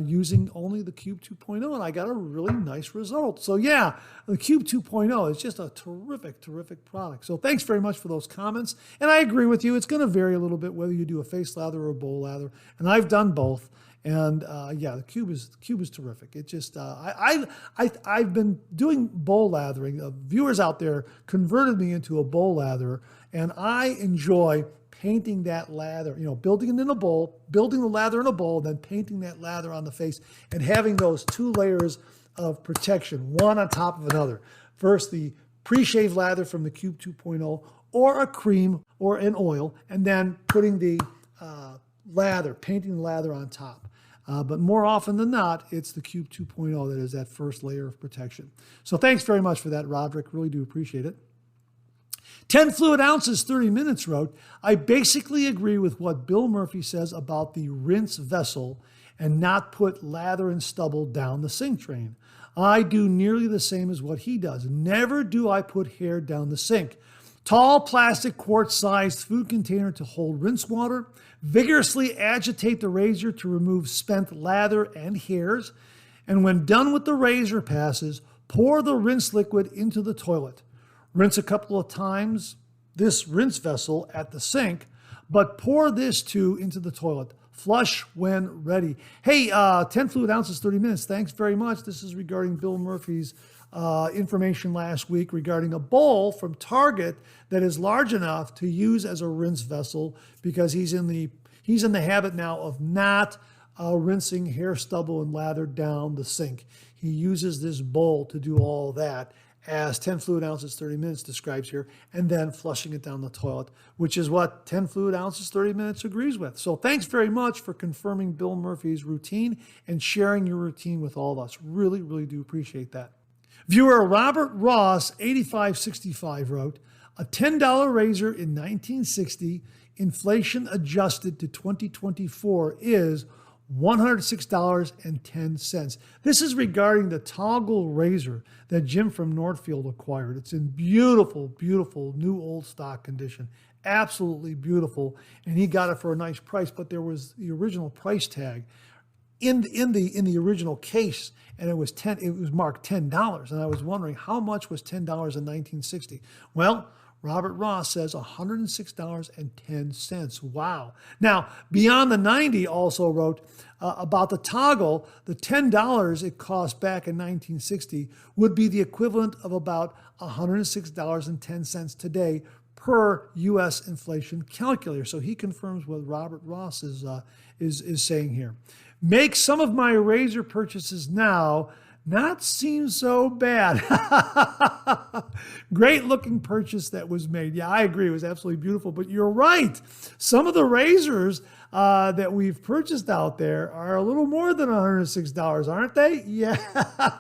using only the Cube 2.0, and I got a really nice result. So yeah, the Cube 2.0 is just a terrific, terrific product. So thanks very much for those comments. And I agree with you. It's going to vary a little bit whether you do a face lather or a bowl lather, and I've done both. And yeah, the Cube is terrific. It just I've been doing bowl lathering. Viewers out there converted me into a bowl latherer, and I enjoy painting that lather, building it in a bowl, building the lather in a bowl, then painting that lather on the face and having those two layers of protection, one on top of another. First, the pre-shave lather from the Cube 2.0 or a cream or an oil, and then putting the lather, painting the lather on top. But more often than not, it's the Cube 2.0 that is that first layer of protection. So thanks very much for that, Roderick. Really do appreciate it. 10 fluid ounces, 30 minutes wrote, I basically agree with what Bill Murphy says about the rinse vessel and not put lather and stubble down the sink drain. I do nearly the same as what he does. Never do I put hair down the sink. Tall plastic quart-sized food container to hold rinse water. Vigorously agitate the razor to remove spent lather and hairs. And when done with the razor passes, pour the rinse liquid into the toilet. Rinse a couple of times this rinse vessel at the sink, but pour this too into the toilet. Flush when ready. Hey, 10 fluid ounces, 30 minutes. Thanks very much. This is regarding Bill Murphy's information last week regarding a bowl from Target that is large enough to use as a rinse vessel, because he's in the habit now of not rinsing hair stubble and lather down the sink. He uses this bowl to do all that, as 10 fluid ounces, 30 minutes describes here, and then flushing it down the toilet, which is what 10 fluid ounces, 30 minutes agrees with. So thanks very much for confirming Bill Murphy's routine and sharing your routine with all of us. Really, really do appreciate that. Viewer Robert Ross, 8565, wrote, a $10 razor in 1960, inflation adjusted to 2024, is $106.10. This is regarding the toggle razor that Jim from Northfield acquired. It's in beautiful, beautiful new old stock condition. Absolutely beautiful. And he got it for a nice price, but there was the original price tag in the original case, and it was marked $10. And I was wondering, how much was $10 in 1960? Well, Robert Ross says $106.10. Wow. Now, Beyond the 90 also wrote about the toggle. The $10 it cost back in 1960 would be the equivalent of about $106.10 today per U.S. inflation calculator. So he confirms what Robert Ross is saying here. Make some of my razor purchases now not seem so bad. Great looking purchase that was made. Yeah, I agree. It was absolutely beautiful. But you're right. Some of the razors that we've purchased out there are a little more than $106, aren't they? Yeah,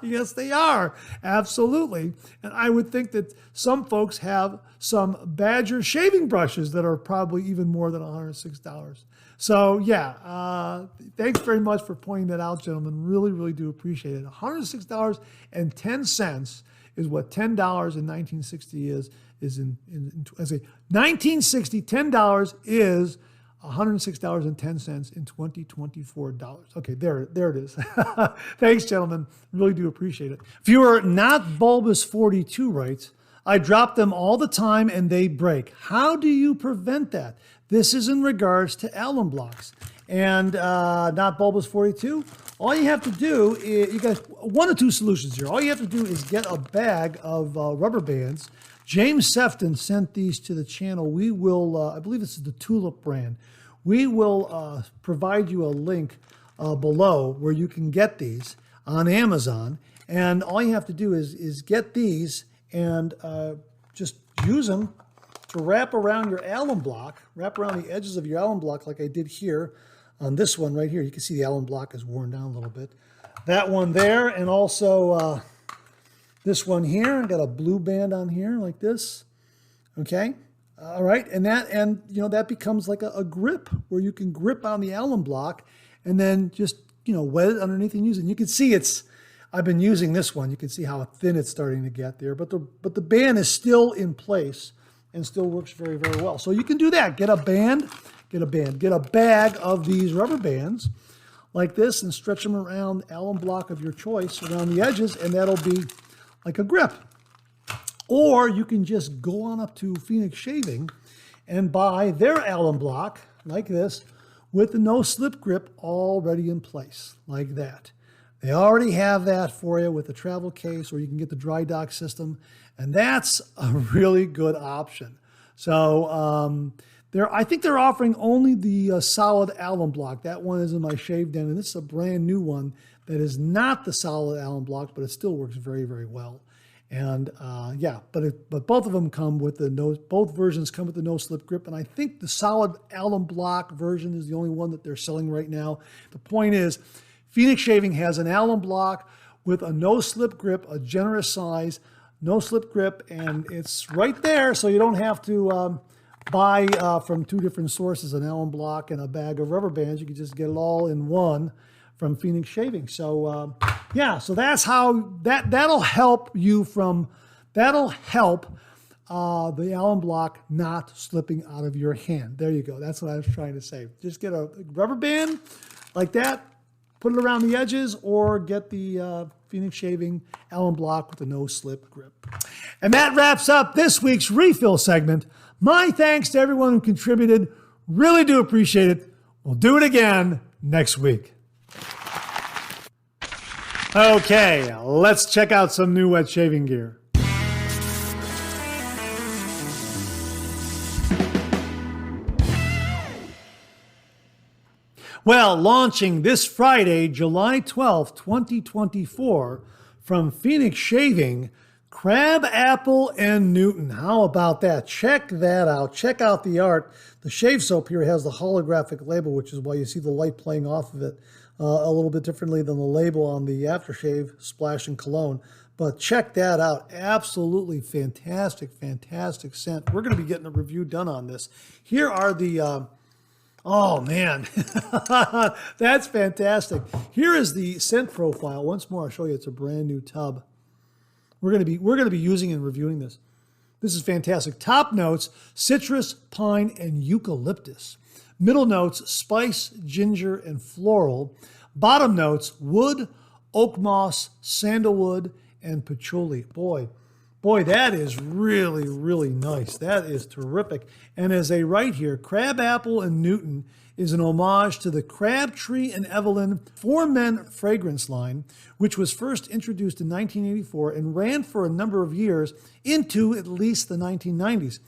yes, they are. Absolutely. And I would think that some folks have some Badger shaving brushes that are probably even more than $106. So yeah, thanks very much for pointing that out, gentlemen. Really, really do appreciate it. $106.10 is what $10 in 1960 is in 1960, $10 is $106.10 in 2024 dollars. Okay, there it is. Thanks, gentlemen. Really do appreciate it. Viewer Not Bulbous 42 writes, I drop them all the time and they break. How do you prevent that? This is in regards to alum blocks. And Not Bulbous 42, all you have to do is, you got one or two solutions here. All you have to do is get a bag of rubber bands. James Sefton sent these to the channel. We will, I believe this is the Tulip brand. We will provide you a link below where you can get these on Amazon. And all you have to do is get these and just use them to wrap around your alum block, wrap around the edges of your alum block like I did here on this one right here. You can see the alum block is worn down a little bit. That one there, and also this one here. I got a blue band on here like this. Okay, all right, and that becomes like a grip where you can grip on the alum block, and then just wet it underneath and use it. And you can see it's I've been using this one. You can see how thin it's starting to get there, but the band is still in place and still works very, very well. So you can do that. Get a bag of these rubber bands like this and stretch them around alum block of your choice around the edges, and that'll be like a grip. Or you can just go on up to Phoenix Shaving and buy their alum block like this with the no-slip grip already in place, like that. They already have that for you with the travel case, or you can get the dry dock system, and that's a really good option. So I think they're offering only the solid alum block. That one is in my shave den, and this is a brand new one that is not the solid alum block, but it still works very, very well. And but both of them come with both versions come with the no-slip grip, and I think the solid alum block version is the only one that they're selling right now. The point is, Phoenix Shaving has an alum block with a no-slip grip, a generous size, no-slip grip, and it's right there, so you don't have to buy from two different sources, an alum block and a bag of rubber bands. You can just get it all in one from Phoenix Shaving. So so that's how that'll help you the alum block not slipping out of your hand. There you go. That's what I was trying to say. Just get a rubber band like that, put it around the edges, or get the Phoenix Shaving alum block with the no-slip grip. And that wraps up this week's refill segment. My thanks to everyone who contributed. Really do appreciate it. We'll do it again next week. Okay, let's check out some new wet shaving gear. Well, launching this Friday, July 12th, 2024, from Phoenix Shaving, Crabaple and Newton. How about that? Check that out. Check out the art. The shave soap here has the holographic label, which is why you see the light playing off of it a little bit differently than the label on the aftershave splash and cologne. But check that out. Absolutely fantastic, fantastic scent. We're going to be getting a review done on this. Here are the... oh man, that's fantastic. Here is the scent profile. Once more, I'll show you. It's a brand new tub. We're going to be using and reviewing this. This is fantastic. Top notes: citrus, pine, and eucalyptus. Middle notes: spice, ginger, and floral. Bottom notes: wood, oak moss, sandalwood, and patchouli. Boy, that is really, really nice. That is terrific. And as they write here, Crabapple and Newton is an homage to the Crabtree and Evelyn For Men fragrance line, which was first introduced in 1984 and ran for a number of years into at least the 1990s.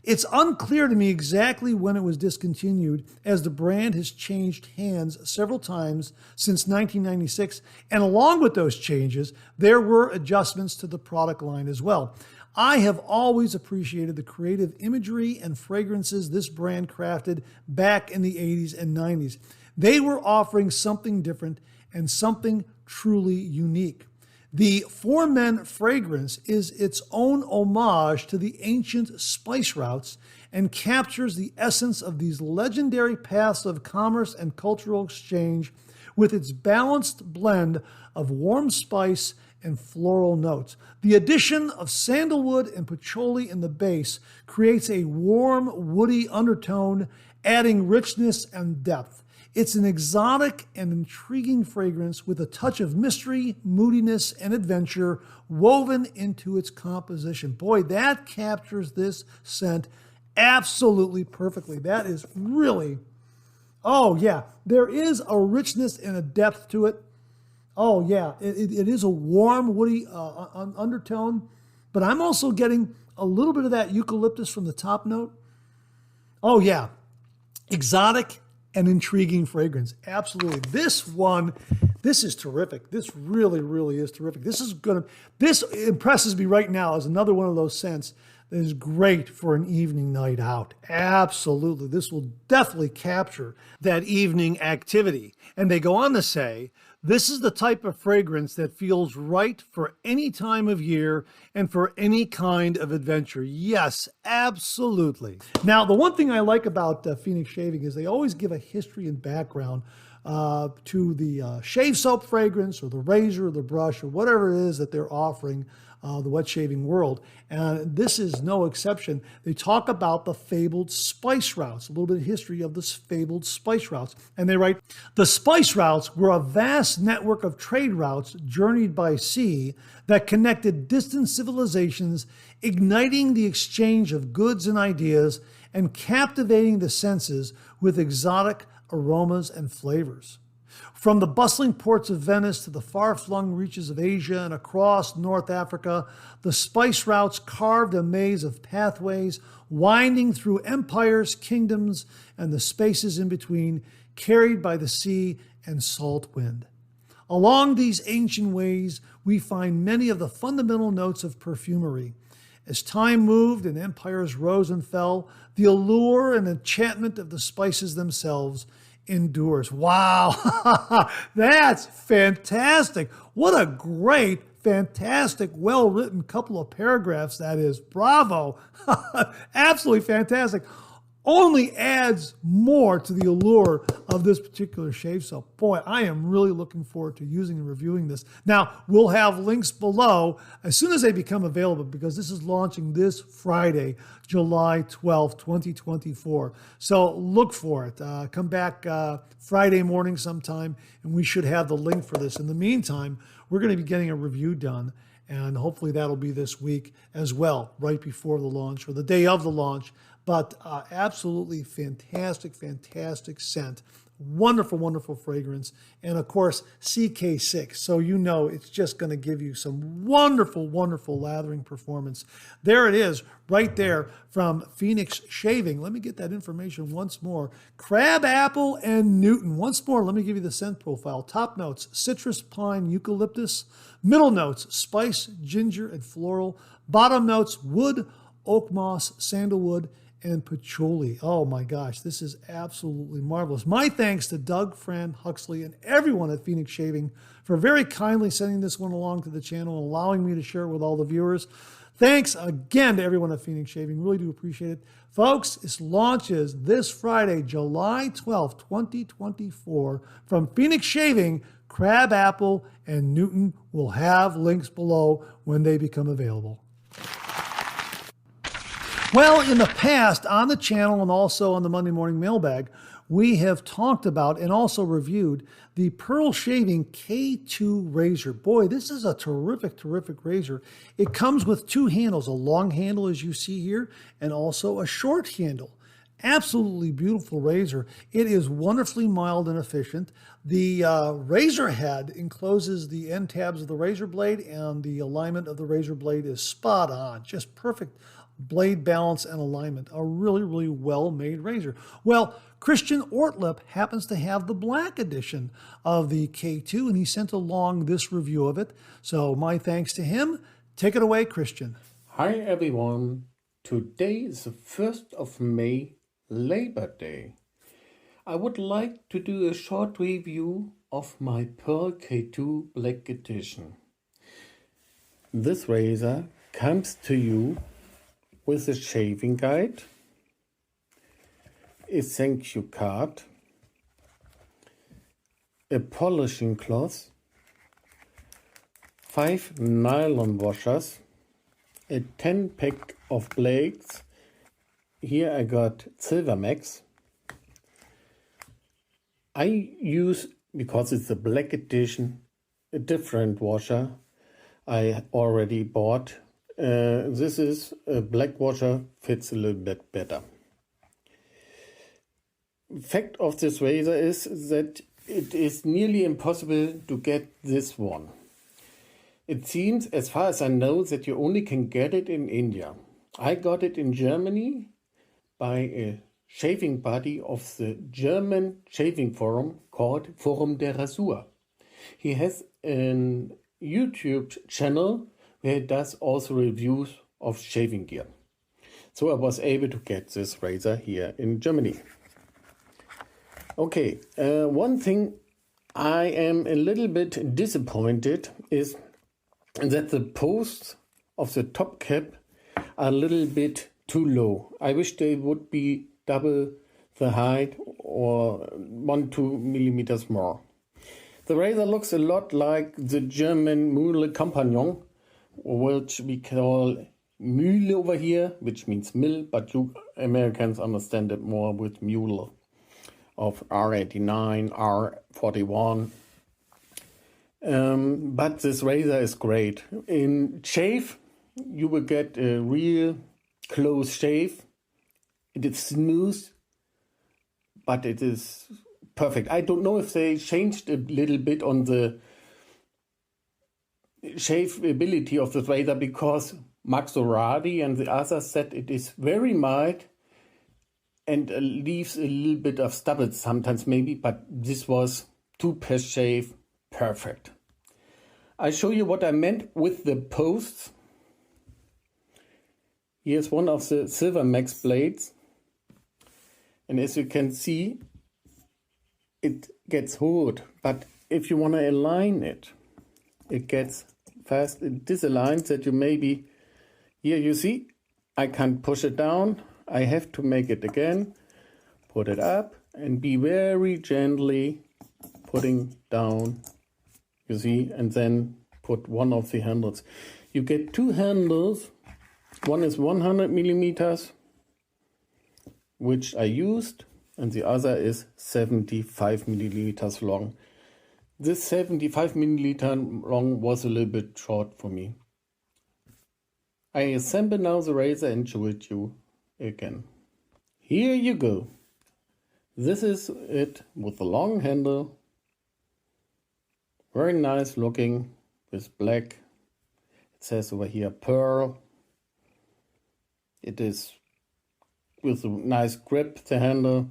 It's unclear to me exactly when it was discontinued, as the brand has changed hands several times since 1996, and along with those changes, there were adjustments to the product line as well. I have always appreciated the creative imagery and fragrances this brand crafted back in the 80s and 90s. They were offering something different and something truly unique. The For Men fragrance is its own homage to the ancient spice routes and captures the essence of these legendary paths of commerce and cultural exchange with its balanced blend of warm spice and floral notes. The addition of sandalwood and patchouli in the base creates a warm, woody undertone, adding richness and depth. It's an exotic and intriguing fragrance with a touch of mystery, moodiness, and adventure woven into its composition. Boy, that captures this scent absolutely perfectly. That is really, oh yeah, there is a richness and a depth to it. Oh yeah, it is a warm, woody undertone, but I'm also getting a little bit of that eucalyptus from the top note. Oh yeah, exotic and intriguing fragrance. Absolutely. This is terrific. This really, really is terrific. This impresses me right now as another one of those scents that is great for an evening night out. Absolutely. This will definitely capture that evening activity. And they go on to say, this is the type of fragrance that feels right for any time of year and for any kind of adventure. Yes, absolutely. Now, the one thing I like about Phoenix Shaving is they always give a history and background to the shave soap fragrance or the razor or the brush or whatever it is that they're offering the wet shaving world. And this is no exception. They talk about the fabled spice routes, a little bit of history of the fabled spice routes. And they write, the spice routes were a vast network of trade routes journeyed by sea that connected distant civilizations, igniting the exchange of goods and ideas and captivating the senses with exotic aromas and flavors. From the bustling ports of Venice to the far-flung reaches of Asia and across North Africa, the spice routes carved a maze of pathways winding through empires, kingdoms, and the spaces in between, carried by the sea and salt wind. Along these ancient ways, we find many of the fundamental notes of perfumery. As time moved and empires rose and fell, the allure and enchantment of the spices themselves endures. Wow, that's fantastic. What a great, fantastic, well-written couple of paragraphs that is. Bravo. Absolutely fantastic. Only adds more to the allure of this particular shave soap. Boy, I am really looking forward to using and reviewing this. Now, we'll have links below as soon as they become available because this is launching this Friday, July 12th, 2024. So look for it. Come back Friday morning sometime, and we should have the link for this. In the meantime, we're going to be getting a review done, and hopefully that'll be this week as well, right before the launch or the day of the launch. But absolutely fantastic, fantastic scent. Wonderful, wonderful fragrance. And of course, CK6. So you know it's just going to give you some wonderful, wonderful lathering performance. There it is, right there from Phoenix Shaving. Let me get that information once more. Crabapple and Newton. Once more, let me give you the scent profile. Top notes, citrus, pine, eucalyptus. Middle notes, spice, ginger, and floral. Bottom notes, wood, oak moss, sandalwood, and patchouli. Oh my gosh, this is absolutely marvelous. My thanks to Doug, Fran, Huxley, and everyone at Phoenix Shaving for very kindly sending this one along to the channel and allowing me to share it with all the viewers. Thanks again to everyone at Phoenix Shaving. Really do appreciate it. Folks, it launches this Friday, July 12th, 2024 from Phoenix Shaving. Crabapple and Newton will have links below when they become available. Well, in the past, on the channel and also on the Monday Morning Mailbag, we have talked about and also reviewed the Pearl Shaving K2 razor. Boy, this is a terrific, terrific razor. It comes with two handles, a long handle as you see here, and also a short handle. Absolutely beautiful razor. It is wonderfully mild and efficient. The razor head encloses the end tabs of the razor blade, and the alignment of the razor blade is spot on, just perfect blade balance and alignment. A really, really well-made razor. Well, Christian Ortlip happens to have the black edition of the K2, and he sent along this review of it. So my thanks to him. Take it away, Christian. Hi, everyone. Today is the 1st of May, Labor Day. I would like to do a short review of my Pearl K2 Black Edition. This razor comes to you with a shaving guide, a thank you card, a polishing cloth, 5 nylon washers, a 10-pack of blades. Here I got Silvermax. I use, because it's a black edition, a different washer I already bought. This is a black washer, fits a little bit better. Fact of this razor is that it is nearly impossible to get this one. It seems, as far as I know, that you only can get it in India. I got it in Germany by a shaving buddy of the German shaving forum called Forum der Rasur. He has a YouTube channel where he does also reviews of shaving gear. So I was able to get this razor here in Germany. Okay, one thing I am a little bit disappointed is that the posts of the top cap are a little bit too low. I wish they would be double the height or 1-2 millimeters more. The razor looks a lot like the German Mule Compagnon, which we call Mühle over here, which means mill, but you Americans understand it more with mule, of R89, R41. But this razor is great. In shave, you will get a real close shave. It is smooth, but it is perfect. I don't know if they changed a little bit on the shaveability of the razor, because Max Oradi and the others said it is very mild and leaves a little bit of stubble sometimes maybe, but this was 2 per shave, perfect. I show you what I meant with the posts. Here's one of the Silver Max blades, and as you can see, it gets hot, but if you want to align it, it gets fast, it disaligns that you maybe, here you see, I can't push it down, I have to make it again, put it up, and be very gently putting down, you see, and then put one of the handles. You get 2 handles, one is 100 millimeters, which I used, and the other is 75 milliliters long. This 75 milliliter long was a little bit short for me. I assemble now the razor and show it you again. Here you go. This is it with the long handle. Very nice looking with black. It says over here pearl. It is with a nice grip, the handle.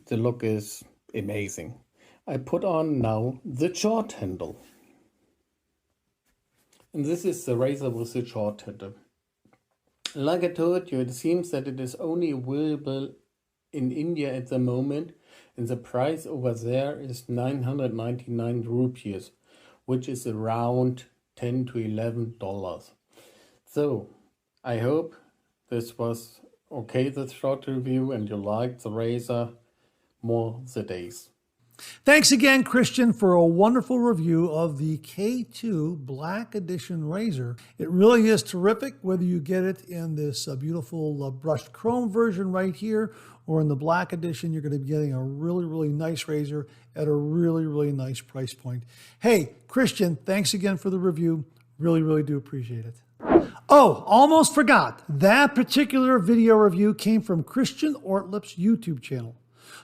The look is amazing. I put on now the short handle. And this is the razor with the short handle. Like I told you, it seems that it is only available in India at the moment, and the price over there is 999 rupees, which is around $10 to $11. So I hope this was okay, this short review, and you liked the razor more the days. Thanks again, Christian, for a wonderful review of the K2 Black Edition razor. It really is terrific, whether you get it in this beautiful brushed chrome version right here, or in the Black Edition. You're going to be getting a really, really nice razor at a really, really nice price point. Hey, Christian, thanks again for the review. Really, really do appreciate it. Oh, almost forgot. That particular video review came from Christian Ortlip's YouTube channel.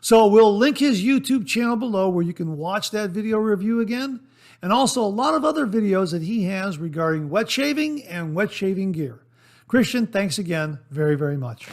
So we'll link his YouTube channel below where you can watch that video review again, and also a lot of other videos that he has regarding wet shaving and wet shaving gear. Christian, thanks again very, very much.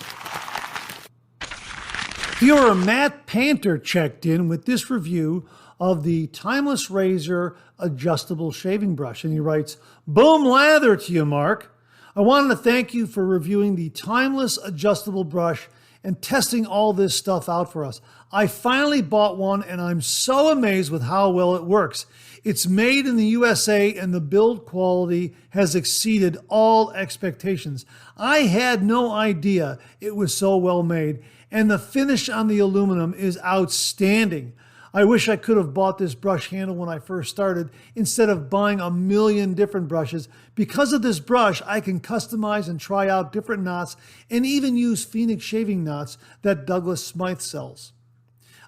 Viewer Matt Panter checked in with this review of the Timeless Razor adjustable shaving brush, and he writes, "Boom lather to you, Mark. I wanted to thank you for reviewing the Timeless adjustable brush and testing all this stuff out for us. I finally bought one and I'm so amazed with how well it works. It's made in the USA and the build quality has exceeded all expectations. I had no idea it was so well made, and the finish on the aluminum is outstanding. I wish I could have bought this brush handle when I first started instead of buying a million different brushes. Because of this brush, I can customize and try out different knots and even use Phoenix shaving knots that Douglas Smythe sells.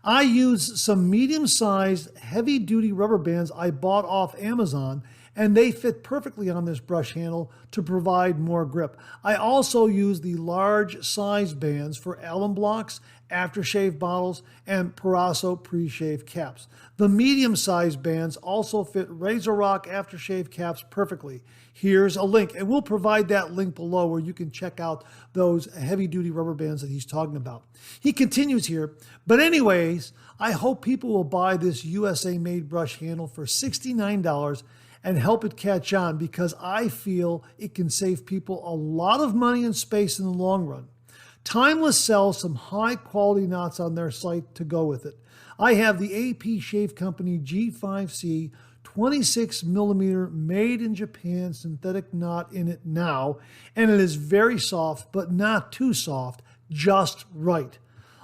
I use some medium-sized, heavy-duty rubber bands I bought off Amazon, and they fit perfectly on this brush handle to provide more grip. I also use the large size bands for alum blocks, aftershave bottles, and Parasso pre-shave caps. The medium-sized bands also fit Razor Rock aftershave caps perfectly. Here's a link, and we'll provide that link below where you can check out those heavy-duty rubber bands that he's talking about. He continues here, but anyways, I hope people will buy this USA-made brush handle for $69 and help it catch on, because I feel it can save people a lot of money and space in the long run. Timeless sells some high-quality knots on their site to go with it. I have the AP Shave Company G5C 26mm made in Japan synthetic knot in it now, and it is very soft, but not too soft, just right.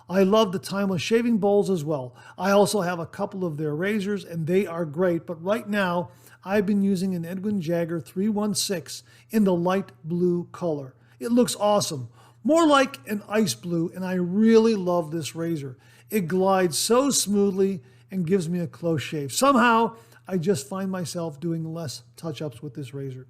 I love the Timeless shaving bowls as well. I also have a couple of their razors, and they are great. But right now, I've been using an Edwin Jagger 316 in the light blue color. It looks awesome, more like an ice blue, and I really love this razor. It glides so smoothly and gives me a close shave. Somehow, I just find myself doing less touch-ups with this razor.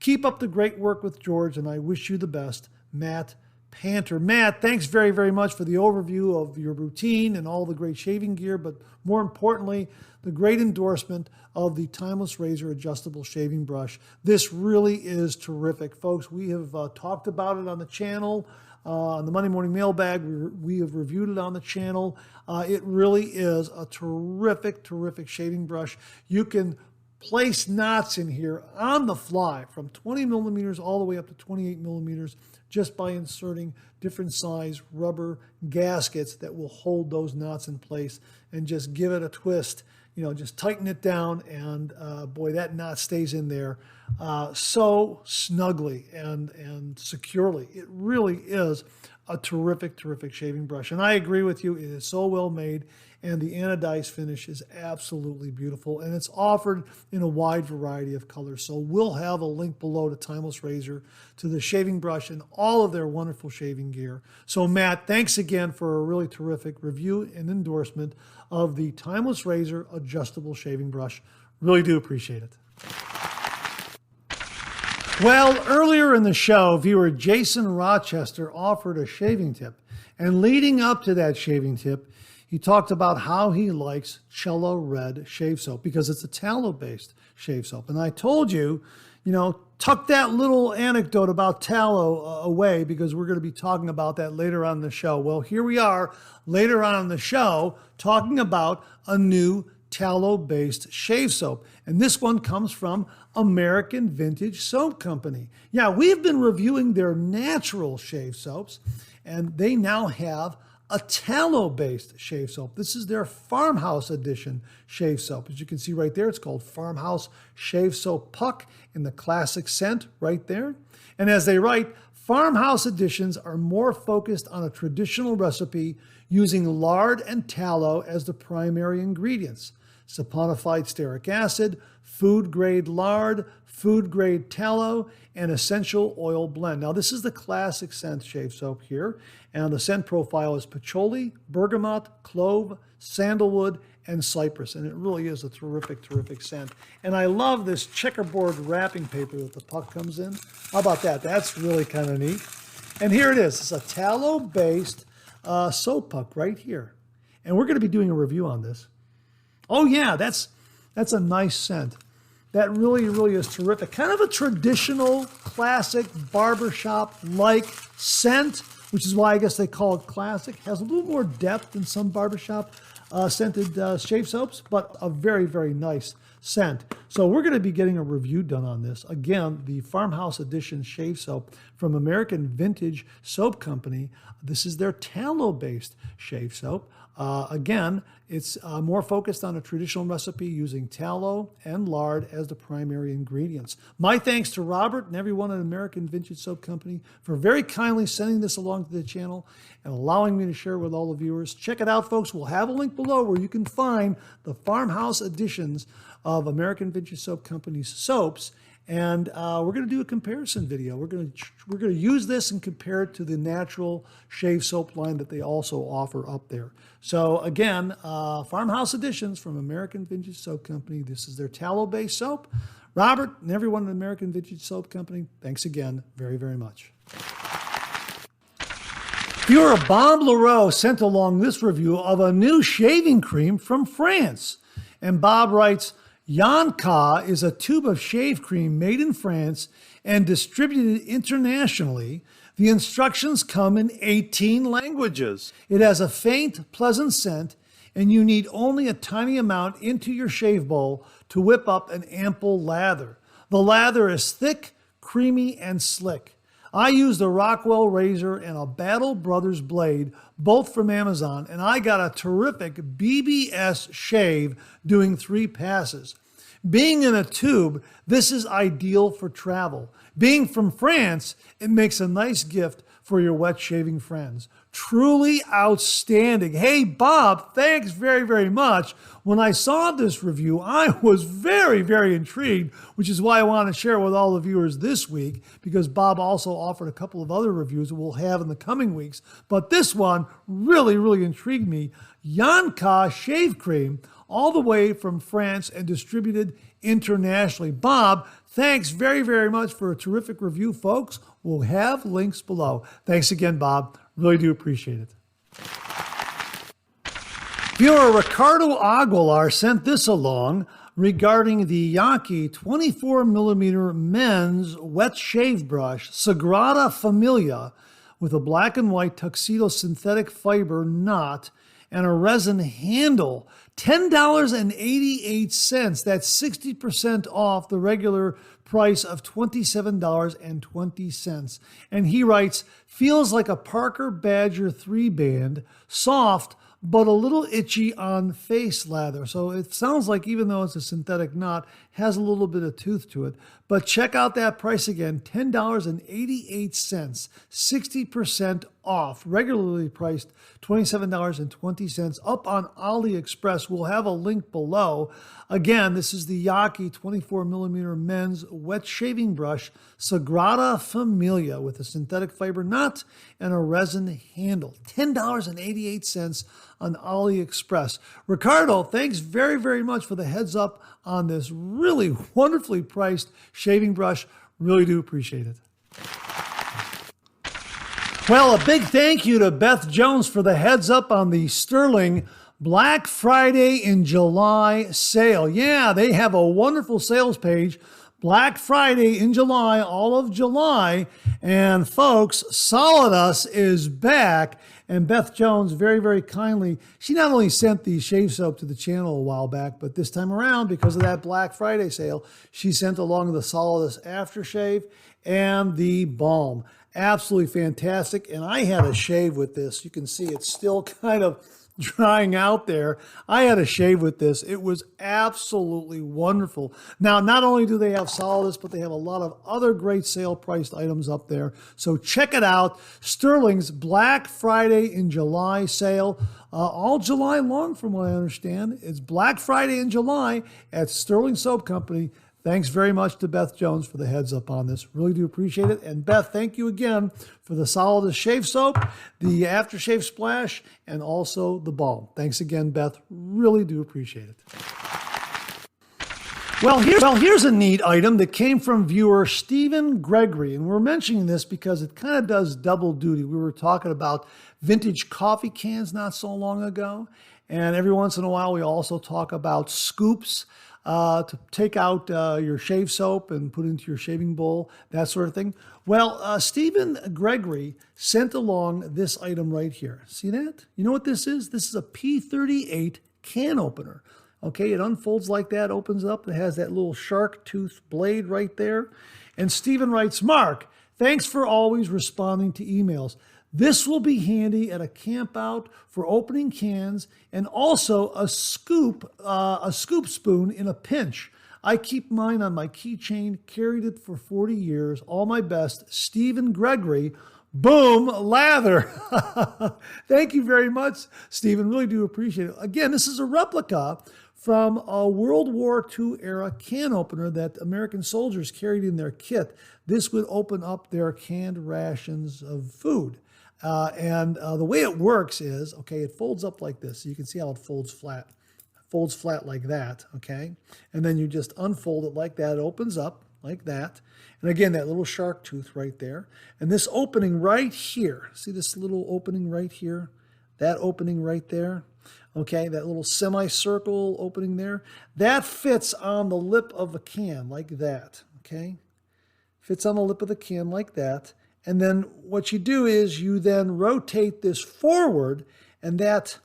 Keep up the great work with George, and I wish you the best, Matt Panter. Matt, thanks very, very much for the overview of your routine and all the great shaving gear, but more importantly, the great endorsement of the Timeless Razor adjustable shaving brush. This really is terrific. Folks, we have talked about it on the channel, on the Monday Morning Mailbag. We have reviewed it on the channel. It really is a terrific, terrific shaving brush. You can place knots in here on the fly from 20 millimeters all the way up to 28 millimeters just by inserting different size rubber gaskets that will hold those knots in place and just give it a twist. Just tighten it down, and boy, that knot stays in there so snugly and securely. It really is a terrific, terrific shaving brush. And I agree with you. It is so well made, and the anodized finish is absolutely beautiful, and it's offered in a wide variety of colors. So we'll have a link below to Timeless Razor, to the shaving brush, and all of their wonderful shaving gear. So Matt, thanks again for a really terrific review and endorsement of the Timeless Razor adjustable shaving brush. Really do appreciate it. Well, earlier in the show, viewer Jason Rochester offered a shaving tip. And leading up to that shaving tip, he talked about how he likes Cello Red shave soap because it's a tallow-based shave soap. And I told you, tuck that little anecdote about tallow away because we're going to be talking about that later on in the show. Well, here we are later on in the show talking about a new tallow-based shave soap. And this one comes from American Vintage Soap Company. Yeah, we've been reviewing their natural shave soaps, and they now have a tallow-based shave soap. This is their Farmhouse Edition shave soap. As you can see right there, it's called Farmhouse Shave Soap Puck in the classic scent right there. And as they write, Farmhouse Editions are more focused on a traditional recipe using lard and tallow as the primary ingredients. Saponified stearic acid, food-grade lard, food-grade tallow, and essential oil blend. Now, this is the classic scent shave soap here, and the scent profile is patchouli, bergamot, clove, sandalwood, and cypress, and it really is a terrific, terrific scent. And I love this checkerboard wrapping paper that the puck comes in. How about that? That's really kind of neat. And here it is. It's a tallow-based soap puck right here. And we're going to be doing a review on this. Oh yeah, that's a nice scent. That really, really is terrific. Kind of a traditional, classic barbershop-like scent, which is why I guess they call it classic. Has a little more depth than some barbershop scented shave soaps, but a very, very nice scent. So we're going to be getting a review done on this. Again, the Farmhouse Edition shave soap from American Vintage Soap Company. This is their tallow-based shave soap. Again, it's more focused on a traditional recipe using tallow and lard as the primary ingredients. My thanks to Robert and everyone at American Vintage Soap Company for very kindly sending this along to the channel and allowing me to share with all the viewers. Check it out, folks. We'll have a link below where you can find the Farmhouse editions of American Vintage Soap Company's soaps. And we're going to do a comparison video. We're going to use this and compare it to the natural shave soap line that they also offer up there. So again, Farmhouse Editions from American Vintage Soap Company. This is their tallow-based soap. Robert and everyone at American Vintage Soap Company, thanks again very, very much. Viewer Bob Leroux sent along this review of a new shaving cream from France. And Bob writes, Yon-Ka is a tube of shave cream made in France and distributed internationally. The instructions come in 18 languages. It has a faint, pleasant scent, and you need only a tiny amount into your shave bowl to whip up an ample lather. The lather is thick, creamy, and slick. I used a Rockwell razor and a Battle Brothers blade, both from Amazon, and I got a terrific BBS shave doing 3 passes. Being in a tube, this is ideal for travel. Being from France, it makes a nice gift for your wet shaving friends. Truly outstanding. Hey, Bob, thanks very, very much. When I saw this review, I was very, very intrigued, which is why I want to share it with all the viewers this week, because Bob also offered a couple of other reviews that we'll have in the coming weeks. But this one really, really intrigued me. Yon-Ka shave cream, all the way from France and distributed internationally. Bob, thanks very, very much for a terrific review, folks. We'll have links below. Thanks again, Bob. Really do appreciate it. Viewer Ricardo Aguilar sent this along regarding the Yon-Ka 24mm men's wet shave brush, Sagrada Familia, with a black and white tuxedo synthetic fiber knot and a resin handle. $10.88. That's 60% off the regular price of $27.20. And he writes, feels like a Parker Badger 3-band, soft, but a little itchy on face lather. So it sounds like, even though it's a synthetic knot, has a little bit of tooth to it. But check out that price again, $10.88, 60% off, regularly priced $27.20, up on AliExpress. We'll have a link below. Again, this is the Yon-Ka 24mm men's wet shaving brush, Sagrada Familia, with a synthetic fiber knot and a resin handle. $10.88 on AliExpress. Ricardo, thanks very, very much for the heads up on this really wonderfully priced shaving brush. Really do appreciate it. Well, a big thank you to Beth Jones for the heads up on the Stirling Black Friday in July sale. Yeah, they have a wonderful sales page. Black Friday in July, all of July. And folks, Solidus is back. And Beth Jones, very, very kindly, she not only sent the shave soap to the channel a while back, but this time around, because of that Black Friday sale, she sent along the Solidus aftershave and the balm. Absolutely fantastic. And I had a shave with this. You can see it's still kind of drying out there. I had a shave with this. It was absolutely wonderful. Now, not only do they have Solidus, but they have a lot of other great sale priced items up there. So check it out. Stirling's Black Friday in July sale. All July long, from what I understand. It's Black Friday in July at Stirling Soap Company. Thanks very much to Beth Jones for the heads up on this. Really do appreciate it. And Beth, thank you again for the Solidus shave soap, the aftershave splash, and also the balm. Thanks again, Beth. Really do appreciate it. Well, here's a neat item that came from viewer Stephen Gregory. And we're mentioning this because it kind of does double duty. We were talking about vintage coffee cans not so long ago. And every once in a while, we also talk about scoops. To take out your shave soap and put into your shaving bowl, that sort of thing. Well, Stephen Gregory sent along this item right here. See that? You know what this is? This is a P38 can opener. Okay, it unfolds like that, opens up. It has that little shark tooth blade right there. And Stephen writes, Mark, thanks for always responding to emails. This will be handy at a camp out for opening cans, and also a scoop spoon in a pinch. I keep mine on my keychain, carried it for 40 years. All my best, Stephen Gregory. Boom, lather. Thank you very much, Stephen. Really do appreciate it. Again, this is a replica from a World War II era can opener that American soldiers carried in their kit. This would open up their canned rations of food. The way it works is, okay, it folds up like this. So you can see how it folds flat. It folds flat like that, okay? And then you just unfold it like that. It opens up like that. And again, that little shark tooth right there. And this opening right here, see this little opening right here? That opening right there, okay? That little semicircle opening there. That fits on the lip of a can like that, okay? Fits on the lip of the can like that. And then what you do is you then rotate this forward, and that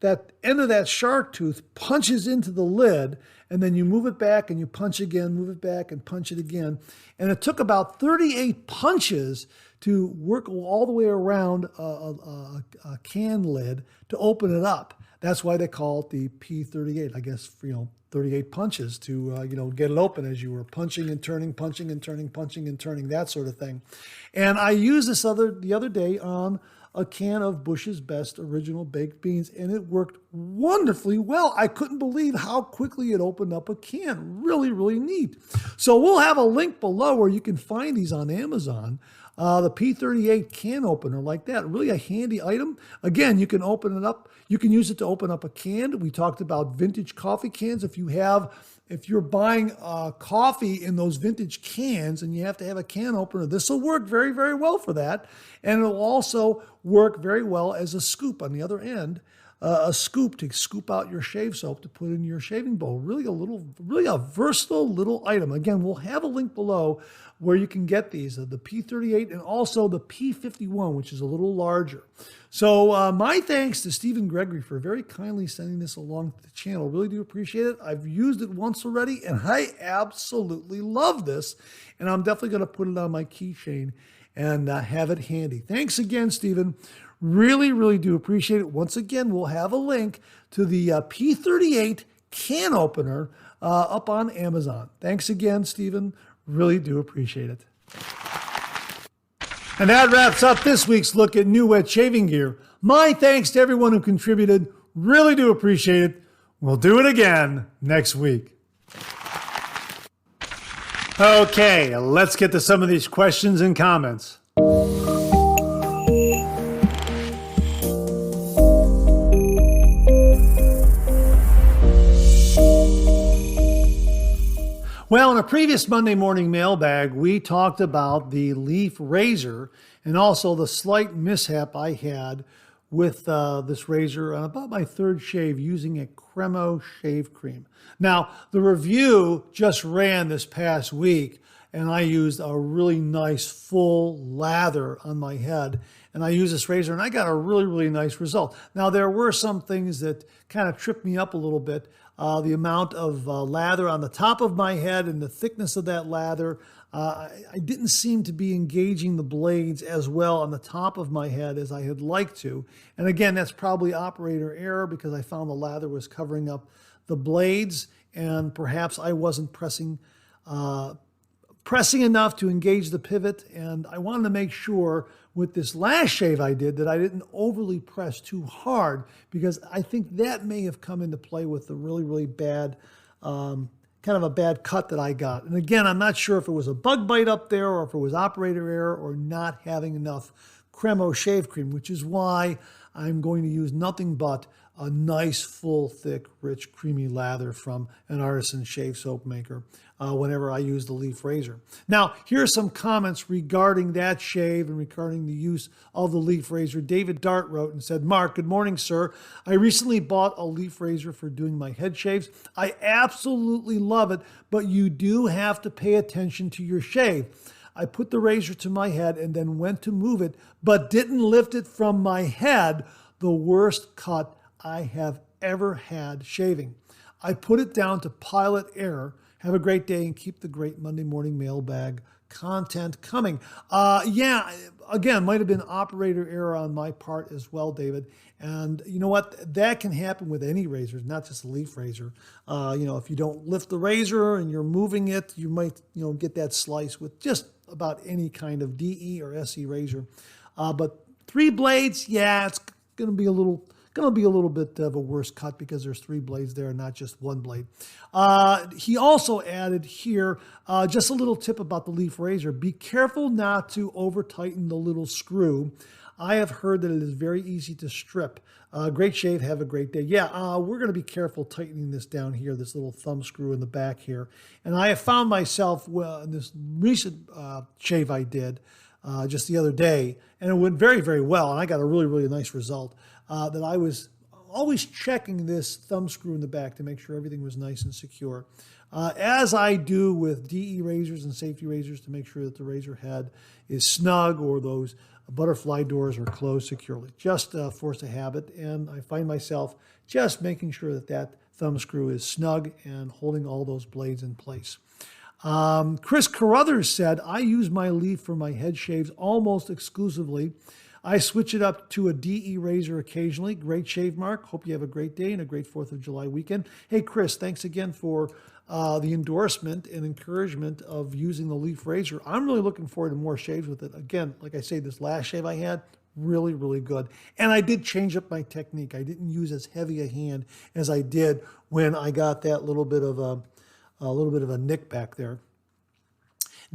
end of that shark tooth punches into the lid, and then you move it back and you punch again, move it back and punch it again. And it took about 38 punches to work all the way around a can lid to open it up. That's why they call it the P38. I guess, 38 punches to, get it open as you were punching and turning, punching and turning, punching and turning, that sort of thing. And I used this the other day on a can of Bush's Best Original Baked Beans, and it worked wonderfully well. I couldn't believe how quickly it opened up a can. Really, really neat. So we'll have a link below where you can find these on Amazon. The P38 can opener like that, really a handy item. Again, you can open it up. You can use it to open up a can. We talked about vintage coffee cans. If you're buying coffee in those vintage cans and you have to have a can opener, this will work very, very well for that. And it'll also work very well as a scoop on the other end, a scoop to scoop out your shave soap to put in your shaving bowl. Really a versatile little item. Again, we'll have a link below where you can get these, the P38 and also the P51, which is a little larger. So my thanks to Stephen Gregory for very kindly sending this along to the channel. Really do appreciate it. I've used it once already, and I absolutely love this. And I'm definitely going to put it on my keychain and have it handy. Thanks again, Stephen. Really, really do appreciate it. Once again, we'll have a link to the P38 can opener up on Amazon. Thanks again, Stephen. Really do appreciate it. And that wraps up this week's look at new wet shaving gear. My thanks to everyone who contributed. Really do appreciate it. We'll do it again next week. Okay, let's get to some of these questions and comments. Well, in a previous Monday morning mailbag, we talked about the leaf razor and also the slight mishap I had with this razor on about my third shave using a Cremo shave cream. Now, the review just ran this past week, and I used a really nice full lather on my head. And I used this razor, and I got a really, really nice result. Now, there were some things that kind of tripped me up a little bit. The amount of lather on the top of my head and the thickness of that lather. I didn't seem to be engaging the blades as well on the top of my head as I had liked to. And again, that's probably operator error because I found the lather was covering up the blades, and perhaps I wasn't pressing enough to engage the pivot. And I wanted to make sure with this last shave I did that I didn't overly press too hard, because I think that may have come into play with the really, really bad, kind of a bad cut that I got. And again, I'm not sure if it was a bug bite up there or if it was operator error or not having enough Cremo shave cream, which is why I'm going to use nothing but a nice, full, thick, rich, creamy lather from an artisan shave soap maker whenever I use the leaf razor. Now, here are some comments regarding that shave and regarding the use of the leaf razor. David Dart wrote and said, "Mark, good morning, sir. I recently bought a leaf razor for doing my head shaves. I absolutely love it, but you do have to pay attention to your shave. I put the razor to my head and then went to move it, but didn't lift it from my head. The worst cut I have ever had shaving. I put it down to pilot error. Have a great day and keep the great Monday morning mailbag content coming." Yeah, again, might have been operator error on my part as well, David. And you know what? That can happen with any razors, not just a leaf razor. If you don't lift the razor and you're moving it, you might, get that slice with just about any kind of DE or SE razor. But 3 blades, yeah, it's going to be a little bit of a worse cut because there's 3 blades there, not just 1 blade. He also added here, just a little tip about the leaf razor. Be careful not to over tighten the little screw. I have heard that it is very easy to strip. Great shave. Have a great day. Yeah, we're going to be careful tightening this down here, this little thumb screw in the back here. And I have found myself in this recent shave I did just the other day, and it went very, very well. And I got a really, really nice result. That I was always checking this thumb screw in the back to make sure everything was nice and secure. As I do with DE razors and safety razors to make sure that the razor head is snug or those butterfly doors are closed securely. Just force a habit, and I find myself just making sure that that thumb screw is snug and holding all those blades in place. Chris Carruthers said, "I use my leaf for my head shaves almost exclusively. I switch it up to a DE razor occasionally." Great shave, Mark. Hope you have a great day and a great 4th of July weekend. Hey, Chris, thanks again for the endorsement and encouragement of using the leaf razor. I'm really looking forward to more shaves with it. Again, like I say, this last shave I had, Really, really good. And I did change up my technique. I didn't use as heavy a hand as I did when I got that little bit of a nick back there.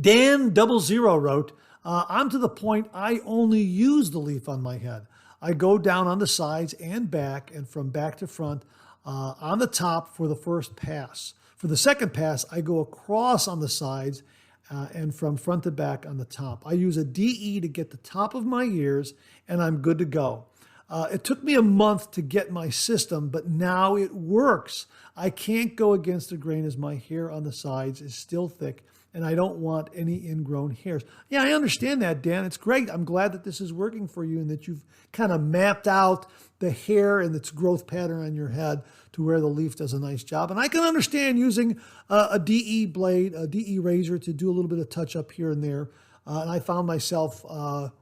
Dan00 wrote, I'm to the point I only use the leaf on my head. I go down on the sides and back, and from back to front on the top for the first pass. For the second pass, I go across on the sides and from front to back on the top. I use a DE to get the top of my ears, and I'm good to go. It took me a month to get my system, but now it works. I can't go against the grain as my hair on the sides is still thick, and I don't want any ingrown hairs. Yeah, I understand that, Dan. It's great. I'm glad that this is working for you and that you've kind of mapped out the hair and its growth pattern on your head to where the leaf does a nice job. And I can understand using a DE blade, a DE razor to do a little bit of touch up here and there. And I found myself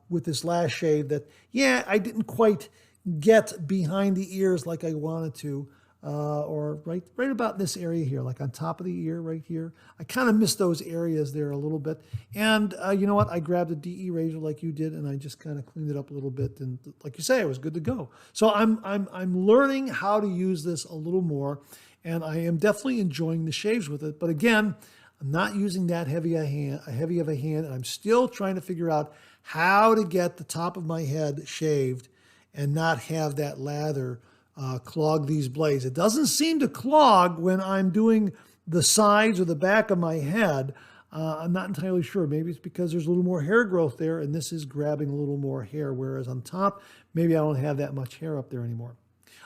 with this last shave that, yeah, I didn't quite get behind the ears like I wanted to. Or right about this area here, like on top of the ear right here. I kind of missed those areas there a little bit. And you know what? I grabbed a DE razor like you did, and I just kind of cleaned it up a little bit. And like you say, I was good to go. So I'm learning how to use this a little more, and I am definitely enjoying the shaves with it. But again, I'm not using that heavy of a hand, and I'm still trying to figure out how to get the top of my head shaved and not have that lather clog these blades. It doesn't seem to clog when I'm doing the sides or the back of my head. I'm not entirely sure. Maybe it's because there's a little more hair growth there and this is grabbing a little more hair, whereas on top, maybe I don't have that much hair up there anymore.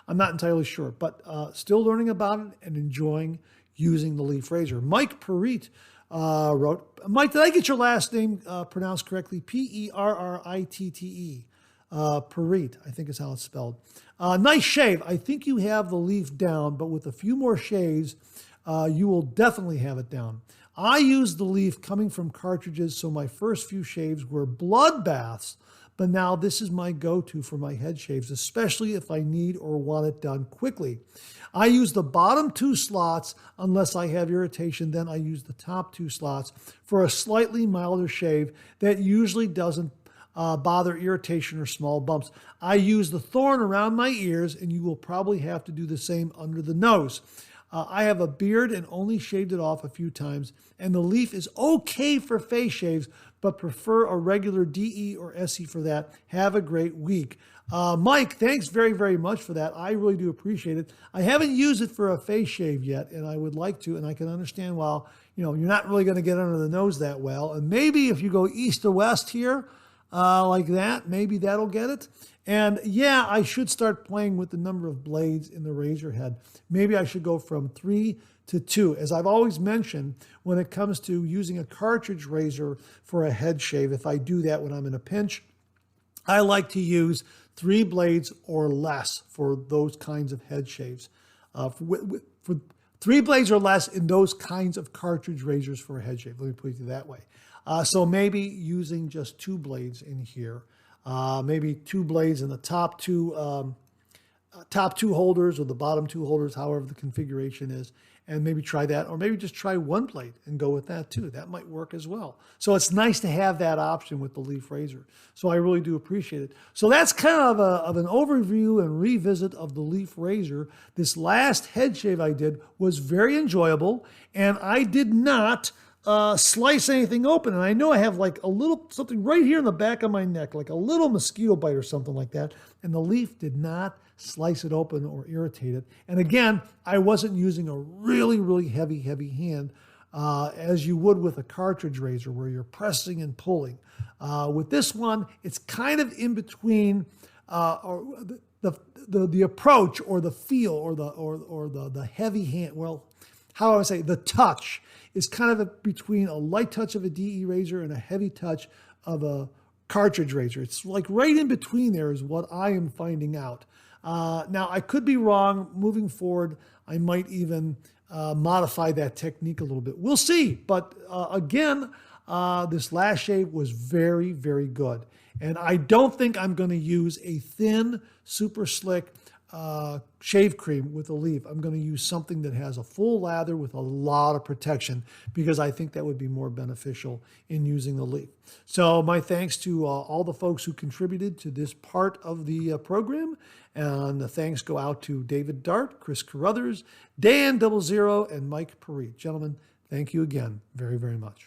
I'm not entirely sure, but still learning about it and enjoying using the leaf razor. Mike Perit wrote, Mike, did I get your last name pronounced correctly? Perritte. Perit, I think is how it's spelled. Nice shave. I think you have the leaf down, but with a few more shaves, you will definitely have it down. I used the leaf coming from cartridges, so my first few shaves were bloodbaths, but now this is my go-to for my head shaves, especially if I need or want it done quickly. I use the bottom two slots unless I have irritation, then I use the top two slots for a slightly milder shave that usually doesn't bother irritation or small bumps. I use the thorn around my ears, and you will probably have to do the same under the nose. I have a beard and only shaved it off a few times, and the leaf is okay for face shaves, but prefer a regular DE or SE for that. Have a great week. Mike, thanks very, very much for that. I really do appreciate it. I haven't used it for a face shave yet, and I would like to, and I can understand why, you're not really going to get under the nose that well. And maybe if you go east to west here, like that, maybe that'll get it. And yeah, I should start playing with the number of blades in the razor head. Maybe I should go from 3 to 2. As I've always mentioned, when it comes to using a cartridge razor for a head shave, if I do that when I'm in a pinch, I like to use 3 blades or less for those kinds of head shaves. For 3 blades or less in those kinds of cartridge razors for a head shave. Let me put it that way. So maybe using just 2 blades in here, maybe 2 blades in the top two holders or the bottom 2 holders, however the configuration is, and maybe try that, or maybe just try 1 blade and go with that too. That might work as well. So it's nice to have that option with the leaf razor. So I really do appreciate it. So that's kind of an overview and revisit of the leaf razor. This last head shave I did was very enjoyable, and I did not slice anything open. And I know I have like a little something right here in the back of my neck, like a little mosquito bite or something like that. And the leaf did not slice it open or irritate it. And again, I wasn't using a really, really heavy hand as you would with a cartridge razor where you're pressing and pulling. With this one, it's kind of in between or the approach or the feel or the heavy hand. Well, how do I say, the touch is kind of between a light touch of a DE razor and a heavy touch of a cartridge razor. It's like right in between there is what I am finding out. Now, I could be wrong. Moving forward, I might even modify that technique a little bit. We'll see. But again, this last shave was very, very good. And I don't think I'm going to use a thin, super slick shave cream with a leaf. I'm going to use something that has a full lather with a lot of protection because I think that would be more beneficial in using the leaf. So my thanks to all the folks who contributed to this part of the program. And the thanks go out to David Dart, Chris Carruthers, Dan 00, and Mike Paree. Gentlemen, thank you again very, very much.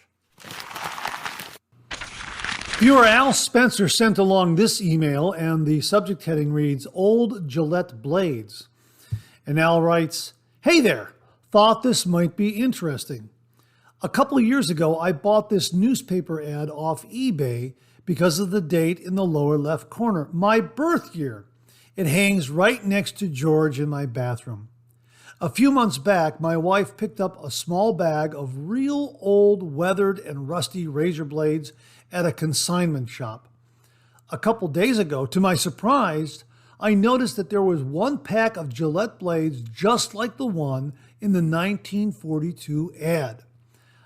Viewer Al Spencer sent along this email, and the subject heading reads, Old Gillette Blades. And Al writes, Hey there, thought this might be interesting. A couple of years ago, I bought this newspaper ad off eBay because of the date in the lower left corner, my birth year. It hangs right next to George in my bathroom. A few months back, my wife picked up a small bag of real old weathered and rusty razor blades at a consignment shop. A couple days ago, to my surprise, I noticed that there was one pack of Gillette blades just like the one in the 1942 ad.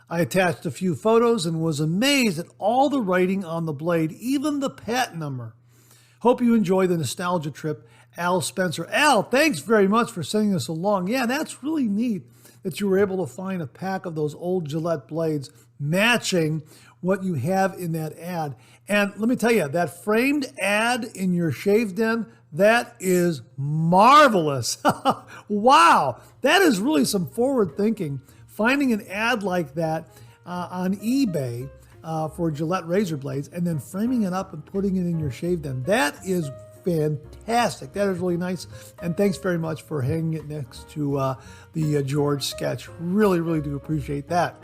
I attached a few photos and was amazed at all the writing on the blade, even the pat number. Hope you enjoy the nostalgia trip, Al Spencer. Al, thanks very much for sending us along. Yeah, that's really neat that you were able to find a pack of those old Gillette blades matching what you have in that ad. And let me tell you, that framed ad in your shave den, that is marvelous. Wow, that is really some forward thinking. Finding an ad like that on eBay for Gillette razor blades and then framing it up and putting it in your shave den, that is fantastic. That is really nice. And thanks very much for hanging it next to the George sketch. Really, really do appreciate that.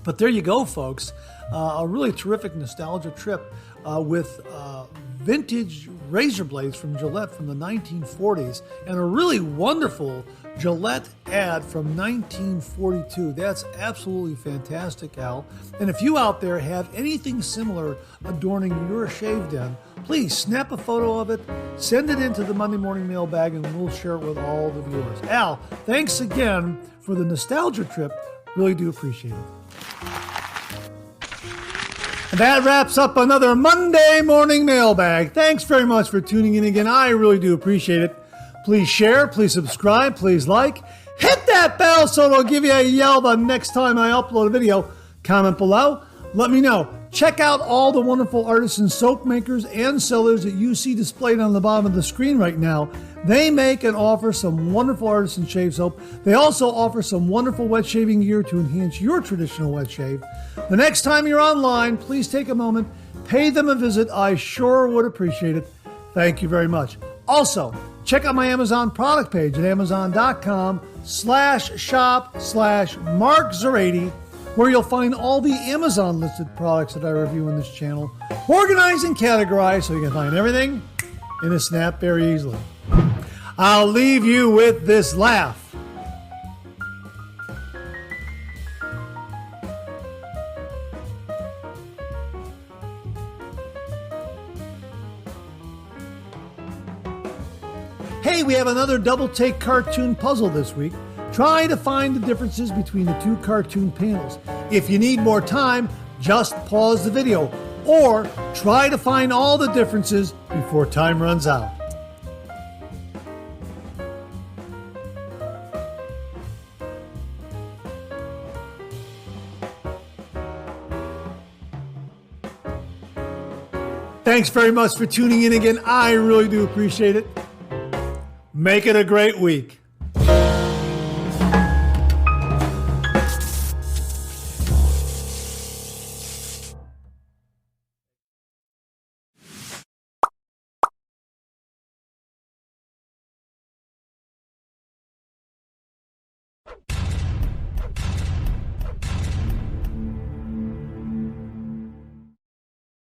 But there you go, folks. A really terrific nostalgia trip with vintage razor blades from Gillette from the 1940s and a really wonderful Gillette ad from 1942. That's absolutely fantastic, Al. And if you out there have anything similar adorning your shave den, please snap a photo of it, send it into the Monday Morning Mailbag, and we'll share it with all the viewers. Al, thanks again for the nostalgia trip. Really do appreciate it. And that wraps up another Monday Morning Mailbag. Thanks very much for tuning in again. I really do appreciate it. Please share, please subscribe, please like. Hit that bell so it'll give you a yell the next time I upload a video. Comment below. Let me know. Check out all the wonderful artisan soap makers and sellers that you see displayed on the bottom of the screen right now. They make and offer some wonderful artisan shave soap. They also offer some wonderful wet shaving gear to enhance your traditional wet shave. The next time you're online, please take a moment, pay them a visit. I sure would appreciate it. Thank you very much. Also, check out my Amazon product page at amazon.com/shop/Mark080, where you'll find all the Amazon listed products that I review in this channel, organized and categorized so you can find everything in a snap very easily. I'll leave you with this laugh. Hey, we have another double take cartoon puzzle this week. Try to find the differences between the two cartoon panels. If you need more time, just pause the video or try to find all the differences before time runs out. Thanks very much for tuning in again. I really do appreciate it. Make it a great week.